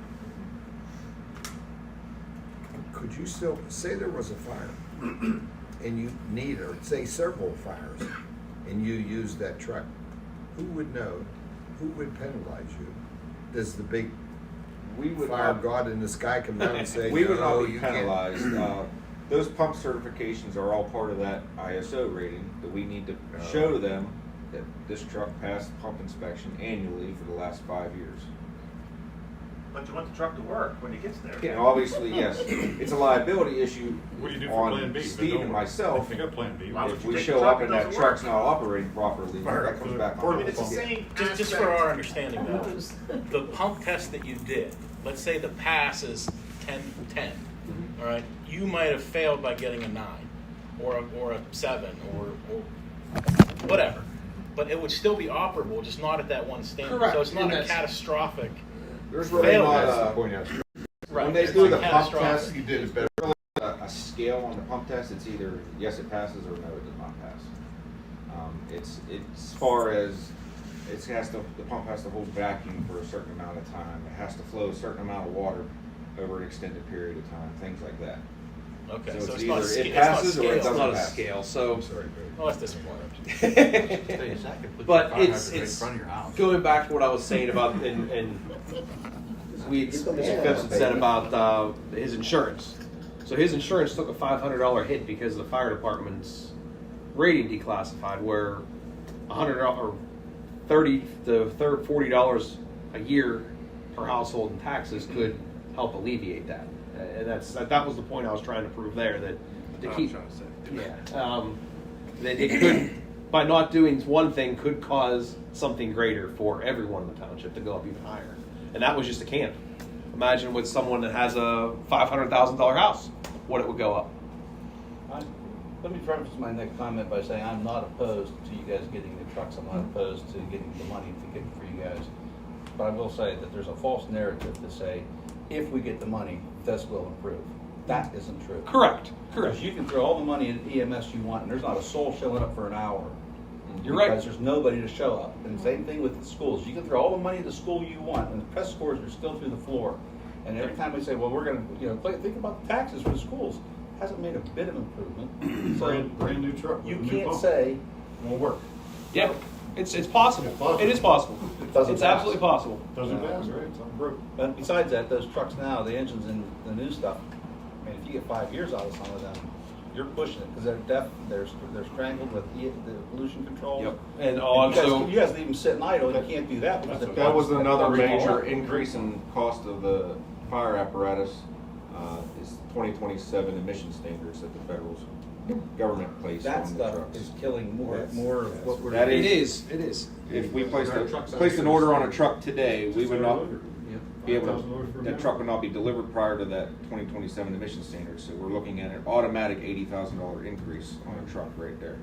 S6: could you still, say there was a fire and you need, or say several fires, and you use that truck, who would know? Who would penalize you? Does the big fire god in the sky come down and say,
S4: we would
S6: no,
S4: not be
S6: you can't?
S4: penalized. Those pump certifications are all part of that ISO rating that we need to show to them that this truck passed pump inspection annually for the last 5 years.
S7: But you want the truck to work when it gets there.
S4: Yeah, obviously, yes. It's a liability issue
S1: What do you do for Plan
S4: on
S1: B?
S4: Steve and myself.
S1: I got Plan B.
S7: Why would
S4: If
S7: you
S4: we
S7: take
S4: show
S7: the truck
S4: up and
S7: that
S4: that
S7: doesn't
S4: truck's
S7: work?
S4: not operating properly, that comes back
S7: I
S4: on.
S7: mean, it's the same
S9: Just for our understanding though, the pump test that you did, let's say the pass is 10, all right, you might have failed by getting a 9 or a 7 or whatever, but it would still be operable, just not at that one standard.
S3: Correct.
S9: So it's not
S3: And
S9: a
S3: that's-
S9: catastrophic.
S4: There's really
S9: failure.
S4: not
S6: That's the
S4: a,
S6: point I was
S9: Right.
S4: when they
S9: it's
S4: do
S9: not
S4: the pump
S9: catastrophic.
S4: test,
S6: You did it better.
S4: a scale on the pump test. It's either yes it passes or no it does not pass. It's as far as the pump has to hold vacuum for a certain amount of time. It has to flow a certain amount of water over an extended period of time. Things like that.
S9: Okay,
S4: So
S9: so
S4: it's
S9: it's not
S4: either
S9: scale.
S4: it passes or it
S3: It's
S4: doesn't
S3: not a
S4: pass.
S3: scale, so.
S6: I'm sorry, Barry.
S9: Well, that's disappointing.
S3: But it's going back to what I was saying about, and Mr. Phipps had said about his insurance. So his insurance took a $500 hit because the fire department's rating declassified, where $100 or $30 to $40 a year per household in taxes could help alleviate that. And that was the point I was trying to prove there, that to keep. That it could, by not doing one thing, could cause something greater for everyone in the township to go up even higher. And that was just a camp. Imagine with someone that has a $500,000 house, what it would go up.
S12: Let me preface my next comment by saying I'm not opposed to you guys getting the trucks. I'm not opposed to getting the money to get for you guys. But I will say that there's a false narrative to say, if we get the money, this will improve. That isn't true.
S3: Correct.
S12: Because you can throw all the money in EMS you want, and there's not a soul showing up for an hour.
S3: You're right.
S12: Because there's nobody to show up. And same thing with the schools. You can throw all the money at the school you want, and the press scores are still through the floor. And every time we say, well, we're going to, think about the taxes for the schools, hasn't made a bit of improvement. So
S1: Brand new truck.
S12: you
S1: with a new
S12: can't
S1: pump.
S12: say
S1: Won't work.
S3: Yeah, it's possible. It is possible.
S12: Doesn't
S3: It's
S12: pass.
S3: absolutely possible.
S1: Doesn't pass, right? It's on broke.
S12: But besides that, those trucks now, the engines and the new stuff, I mean, if you get 5 years out of some of them, you're pushing it because they're deaf, they're strangled with the pollution control.
S3: Yep. And
S12: You
S3: also,
S12: guys leave them sitting idle. You can't do that because the
S4: That was
S12: pumps-
S4: another
S12: pumps
S4: major
S12: all up.
S4: increase in cost of the fire apparatus, is 2027 emission standards that the federal government placed
S12: That
S4: on the
S12: stuff
S4: trucks.
S12: is killing more of what we're
S4: That
S12: doing.
S3: it is.
S4: If we placed an order on a truck today, we would not be able to, that truck would not be delivered prior to that 2027 emission standards. So we're looking at an automatic $80,000 increase on a truck right there.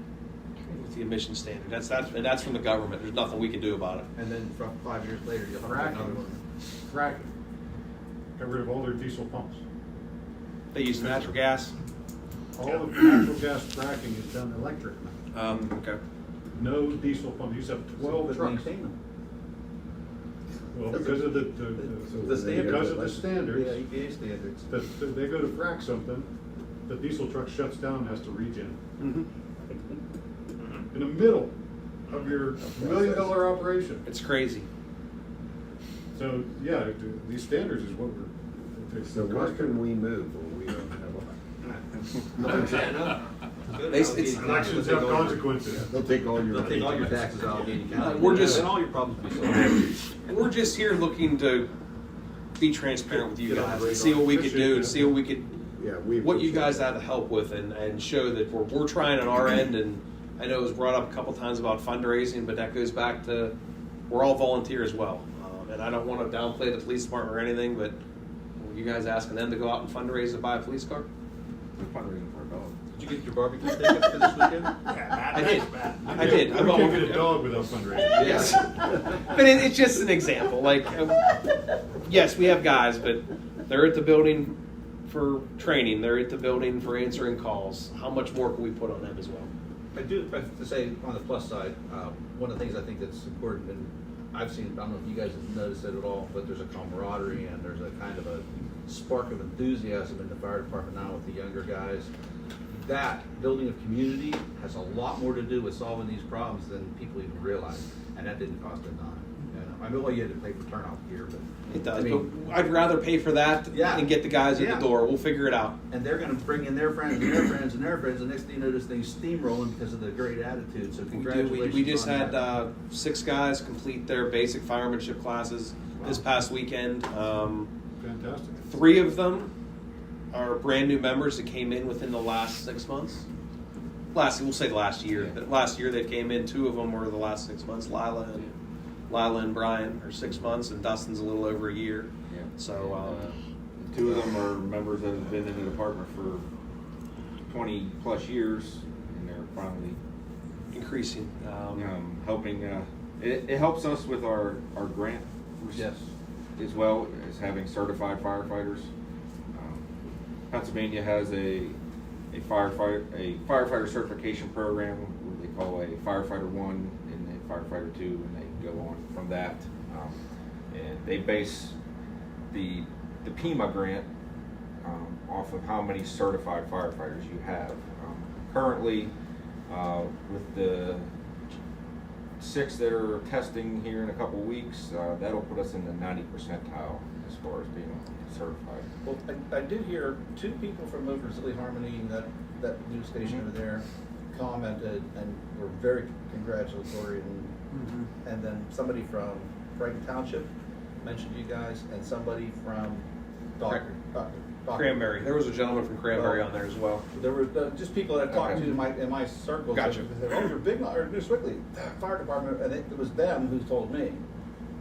S3: With the emission standard, that's from the government. There's nothing we can do about it.
S12: And then from 5 years later, you'll have another one.
S1: Fracking. Got rid of all their diesel pumps.
S3: They use natural gas.
S1: All of natural gas fracking is done electric now.
S3: Okay.
S1: No diesel pump. You used to have 12
S12: But
S1: trucks.
S12: maintain them.
S1: Well, because of the
S12: standards.
S1: because of the standards,
S12: Yeah, EPA standards.
S1: that they go to frack something, the diesel truck shuts down and has to regen. In the middle of your $1 million operation.
S3: It's crazy.
S1: So, yeah, these standards is what we're.
S6: So where can we move when we don't have
S1: Elections have consequences.
S6: They'll take all your.
S12: They'll take all your taxes out of Union County.
S3: We're just-
S12: And all your problems will be solved.
S3: We're just here looking to be transparent with you guys and see what we could do and see what we could,
S6: Yeah,
S3: what you guys have to help with and show that we're trying on our end. And I know it was brought up a couple times about fundraising, but that goes back to, we're all volunteer as well. And I don't want to downplay the police department or anything, but were you guys asking them to go out and fundraise to buy a police car?
S4: We're fundraising for a dog.
S12: Did
S5: you get your barbecue tickets for this weekend?
S3: I did. I did.
S1: We can't get a dog without fundraising.
S3: Yes. But it's just an example. Like, yes, we have guys, but they're at the building for training. They're at the building for answering calls. How much more can we put on them as well?
S5: I do have to say, on the plus side, one of the things I think that's important, and I've seen, I don't know if you guys have noticed it at all, but there's a camaraderie and there's a kind of a spark of enthusiasm in the fire department now with the younger guys. That building of community has a lot more to do with solving these problems than people even realize, and that didn't cost a dime. I mean, well, you had to pay for turnout gear, but
S3: It does.
S5: I mean,
S3: but I'd rather pay for that and get the guys in the door. We'll figure it out.
S5: and they're going to bring in their friends and their friends and their friends. The next thing you know, this thing's steamrolling because of the great attitude. So
S3: We
S5: congratulations.
S3: just
S5: on
S3: had
S5: that.
S3: 6 guys complete their basic firemanship classes this past weekend.
S1: Fantastic.
S3: 3 of them are brand new members that came in within the last 6 months. We'll say last year. But last year they came in. 2 of them were the last 6 months. Lila and Brian are 6 months, and Dustin's a little over a year.
S4: Yeah.
S3: So
S4: 2 of them are members that have been in the department for 20 plus years, and they're finally
S3: increasing.
S4: helping. It helps us with our grant.
S5: Yes.
S4: As well as having certified firefighters. Pennsylvania has a firefighter certification program where they call a firefighter 1 and a firefighter 2, and they go on from that. And they base the PEMA grant off of how many certified firefighters you have. Currently, with the 6 that are testing here in a couple weeks, that'll put us in the 90 percentile as far as being certified.
S5: Well, I did hear 2 people from over Zilly Harmony, that news station over there, commented and were very congratulatory, and then somebody from Brighton Township mentioned you guys, and somebody from Dr.
S3: Cranberry. There was a gentleman from Cranberry on there as well.
S5: There were just people that I talked to in my circles.
S3: Gotcha.
S5: They said, "Oh, you're big, or New Sewickley, fire department," and it was them who told me,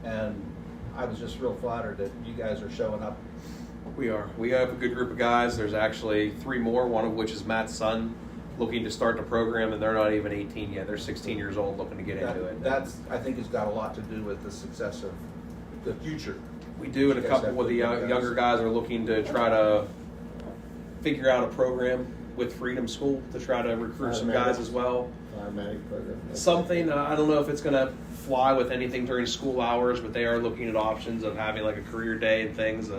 S5: and I was just real flattered that you guys are showing up.
S3: We are. We have a good group of guys. There's actually 3 more, one of which is Matt's son, looking to start the program, and they're not even 18 yet. They're 16 years old, looking to get into it.
S5: That's, I think, has got a lot to do with the success of the future.
S3: We do, and a couple of the younger guys are looking to try to figure out a program with Freedom School to try to recruit some guys as well.
S6: Fireman program.
S3: Something, I don't know if it's going to fly with anything during school hours, but they are looking at options of having like a career day and things.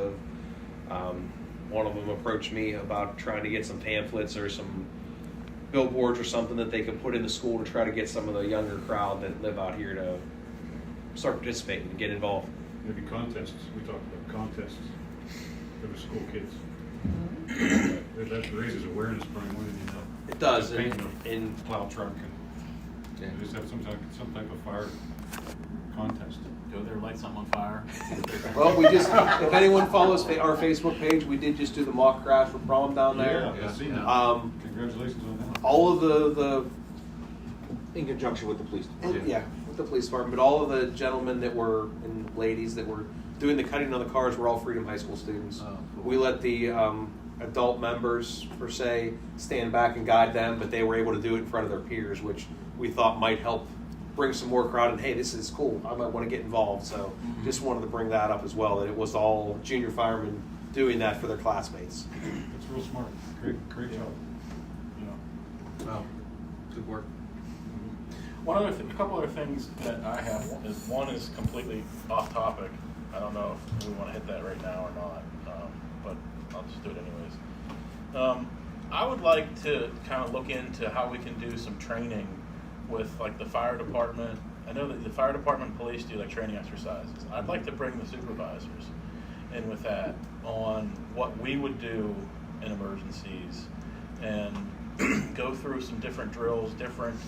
S3: One of them approached me about trying to get some pamphlets or some billboards or something that they could put in the school to try to get some of the younger crowd that live out here to start participating and get involved.
S1: Maybe contests. We talked about contests for the school kids. That raises awareness probably more than you know.
S3: It does,
S1: Just painting a plow truck and just have some type of fire contest.
S9: Go there, light something on fire.
S3: Well, we just, if anyone follows our Facebook page, we did just do the mock crash for prom down there.
S1: Yeah, I've seen that. Congratulations on that.
S3: All of the
S4: In conjunction with the police department.
S3: yeah, with the police department, but all of the gentlemen that were, and ladies that were doing the cutting on the cars were all Freedom High School students.
S5: Oh, cool.
S3: We let the adult members, per se, stand back and guide them, but they were able to do it in front of their peers, which we thought might help bring some more crowd, and hey, this is cool, I might want to get involved. So just wanted to bring that up as well, that it was all junior firemen doing that for their classmates.
S1: That's real smart. Great job. Yeah.
S5: Wow, good work.
S9: A couple other things that I have is one is completely off topic. I don't know if we want to hit that right now or not, but I'll just do it anyways. I would like to kind of look into how we can do some training with like the fire department. I know that the fire department and police do like training exercises. I'd like to bring the supervisors in with that on what we would do in emergencies and go through some different drills, different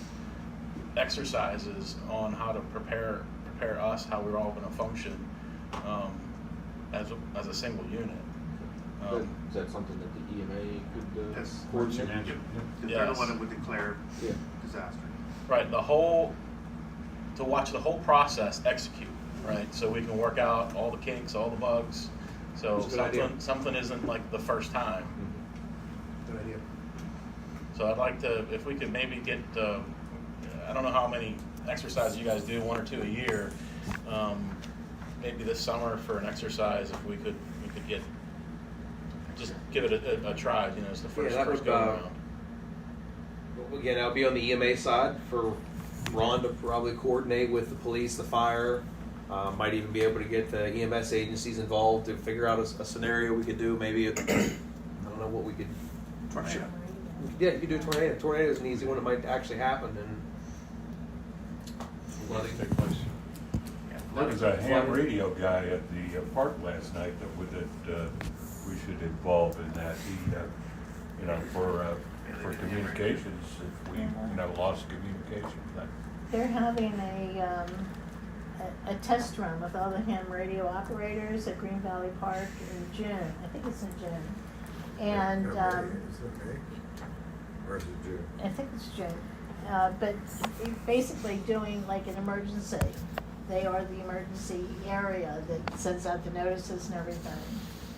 S9: exercises on how to prepare us, how we're all going to function as a single unit.
S4: Is that something that the EMA could
S7: Yes.
S4: coordinate?
S1: Yep.
S7: They're the one that would declare disaster.
S9: Right, to watch the whole process execute, right? So we can work out all the kinks, all the bugs. So
S3: That's a good idea.
S9: something isn't like the first time.
S7: Good idea.
S9: So I'd like to, if we could maybe get, I don't know how many exercises you guys do, 1 or 2 a year. Maybe this summer for an exercise, if we could get, just give it a try, you know, it's the first go around.
S3: Again, that'll be on the EMA side for Ron to probably coordinate with the police, the fire. Might even be able to get the EMS agencies involved to figure out a scenario we could do. Maybe, I don't know what we could.
S8: Tornado.
S3: Yeah, you could do a tornado. Tornado is an easy one. It might actually happen. And
S14: Take place. There was a ham radio guy at the park last night that we should involve in that. He, you know, for communications, if we, you know, lost communication.
S10: They're having a test run with all the ham radio operators at Green Valley Park in June. I think it's in June. And
S6: Is it May? Or is it June?
S10: I think it's June. But basically doing like an emergency. They are the emergency area that sends out the notices and everything.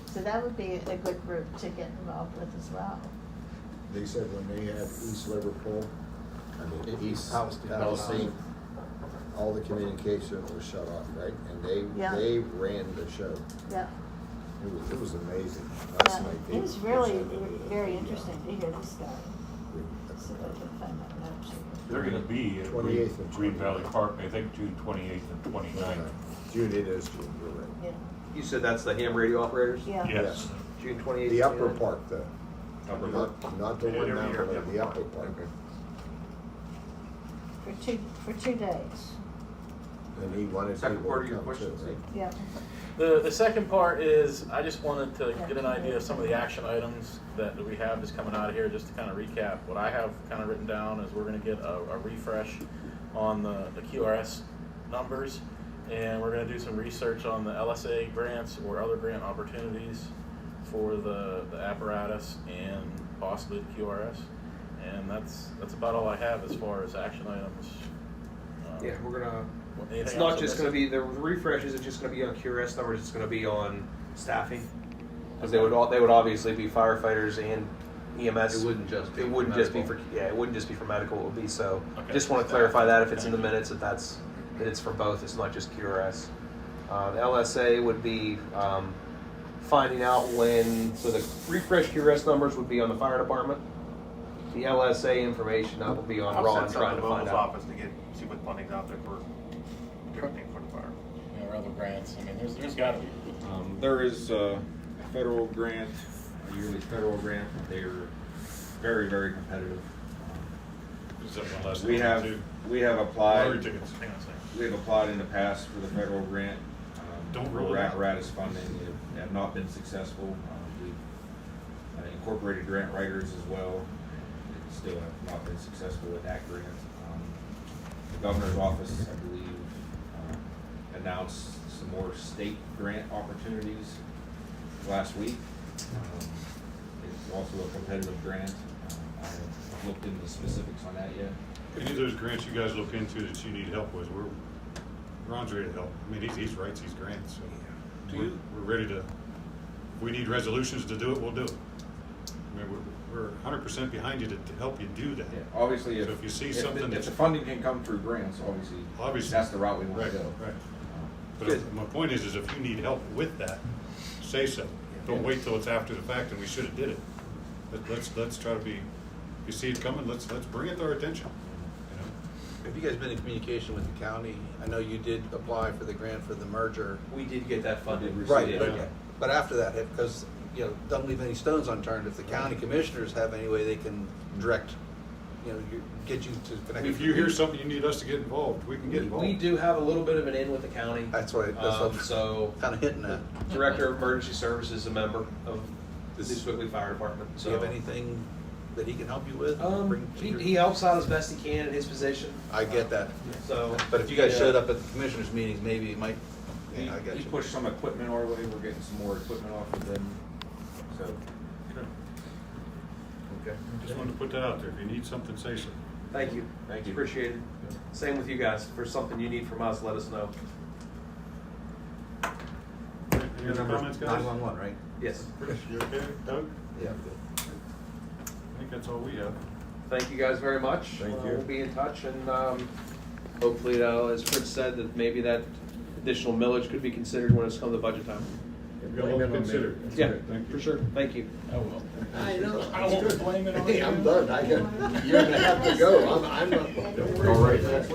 S10: So that would be a good group to get involved with as well.
S6: They said when they had East Liverpool, East
S12: Palestine,
S6: all the communication was shut off, right? And they ran the show.
S10: Yeah.
S6: It was amazing.
S10: Yeah. It was really very interesting to hear this guy. Let's see if I can find that note here.
S14: They're gonna be at
S6: 28th and
S14: Green Valley Park, I think June 28th and 29th.
S6: June, it is June, you're right.
S10: Yeah.
S3: you said that's the ham radio operators?
S10: Yeah.
S14: Yes.
S3: June 28th.
S6: The upper park though.
S3: Upper
S6: Not the one down below, the upper park.
S10: For 2 days.
S6: And he wanted
S4: Second
S6: people
S4: part
S6: to
S4: of your
S6: come
S4: question,
S6: too,
S4: Steve?
S6: right?
S10: Yeah.
S9: The second part is, I just wanted to get an idea of some of the action items that we have just coming out of here, just to kind of recap. What I have kind of written down is we're going to get a refresh on the QRS numbers, and we're going to do some research on the LSA grants or other grant opportunities for the apparatus and possibly the QRS. And that's about all I have as far as action items.
S3: Yeah, we're gonna.
S9: Anything
S3: It's
S9: else
S3: not
S9: I'm
S3: just going to
S9: missing?
S3: be the refresh. Isn't just going to be on QRS numbers. It's going to be on staffing, because they would obviously be firefighters and EMS.
S12: It wouldn't just be.
S3: It
S12: for
S3: wouldn't just be
S12: medical.
S3: for it wouldn't just be for medical. It would be so.
S9: Okay.
S3: Just want to clarify that if it's in the minutes that it's for both. It's not just QRS. The LSA would be finding out when. So the refresh QRS numbers would be on the fire department. The LSA information that will be on
S8: I'll
S3: Ron
S8: send
S3: trying
S8: something
S3: to
S8: to
S3: find
S8: Bo's
S3: out.
S8: office to see what funding's out there for everything for the fire.
S9: You know, or other grants. I mean, there's got to be.
S4: There is a federal grant, a yearly federal grant. They're very, very competitive.
S1: Is that one last
S4: We
S1: thing,
S4: have
S1: too?
S4: applied.
S1: Lottery tickets.
S9: Hang on a second.
S4: We have applied in the past for the federal grant.
S1: Don't
S4: for
S1: rule it out.
S4: apparatus funding. They have not been successful. We've incorporated grant writers as well. Still have not been successful with that grant. The governor's office, I believe, announced some more state grant opportunities last week. It's also a competitive grant. I haven't looked into the specifics on that yet.
S1: Any of those grants you guys look into that you need help with, Ron's ready to help. I mean, he writes these grants, so we're ready to, if we need resolutions to do it, we'll do it. I mean, we're 100% behind you to help you do that.
S4: Yeah, obviously,
S1: So if you see something
S4: if
S1: that's-
S4: the funding can come through grants, obviously, that's the route we want
S1: Right,
S4: to go.
S1: right. But my point is if you need help with that, say so. Don't wait till it's after the fact and we should have did it. Let's try to be, if you see it coming, let's bring it to our attention. You know?
S5: Have you guys been in communication with the county? I know you did apply for the grant for the merger.
S3: We did get that funded.
S5: Right,
S1: Yeah.
S5: but after that, because, you know, don't leave any stones unturned. If the county commissioners have any way they can direct, you know, get you to connect.
S1: If you hear something you need us to get involved, we can get involved.
S3: We do have a little bit of an in with the county.
S5: That's what I'm
S3: So
S5: kind of hinting at.
S3: Director of Emergency Services is a member of the Sewickley Fire Department.
S5: Do
S3: So
S5: you have anything that he can help you with? Bring to your-
S3: he helps out as best he can in his position.
S5: I get that.
S3: So,
S5: But if you guys showed up at the commissioners' meetings, maybe it might, yeah, I got
S4: He
S5: you.
S4: pushed some equipment our way. We're getting some more equipment off of them. So
S5: Okay.
S1: Just wanted to put that out there. If you need something, say so.
S3: thank you.
S4: Thank you.
S3: Appreciate it. Same with you guys. If there's something you need from us, let us know.
S1: Any other comments, guys?
S5: 911, right?
S3: Yes.
S1: Chris, you okay? Doug?
S5: Yeah, I'm good.
S1: I think that's all we have.
S3: thank you guys very much.
S6: Thank you.
S3: We'll be in touch, and hopefully, as Fritz said, that maybe that additional millage could be considered when it's come to budget time.
S1: We'll consider. That's
S3: Yeah,
S1: good. Thank you.
S3: for sure. Thank you.
S9: I will.
S6: I know.
S9: I won't blame it on
S6: Hey,
S9: you.
S6: I'm done. I got, you're gonna have to go. I'm not.
S1: All right.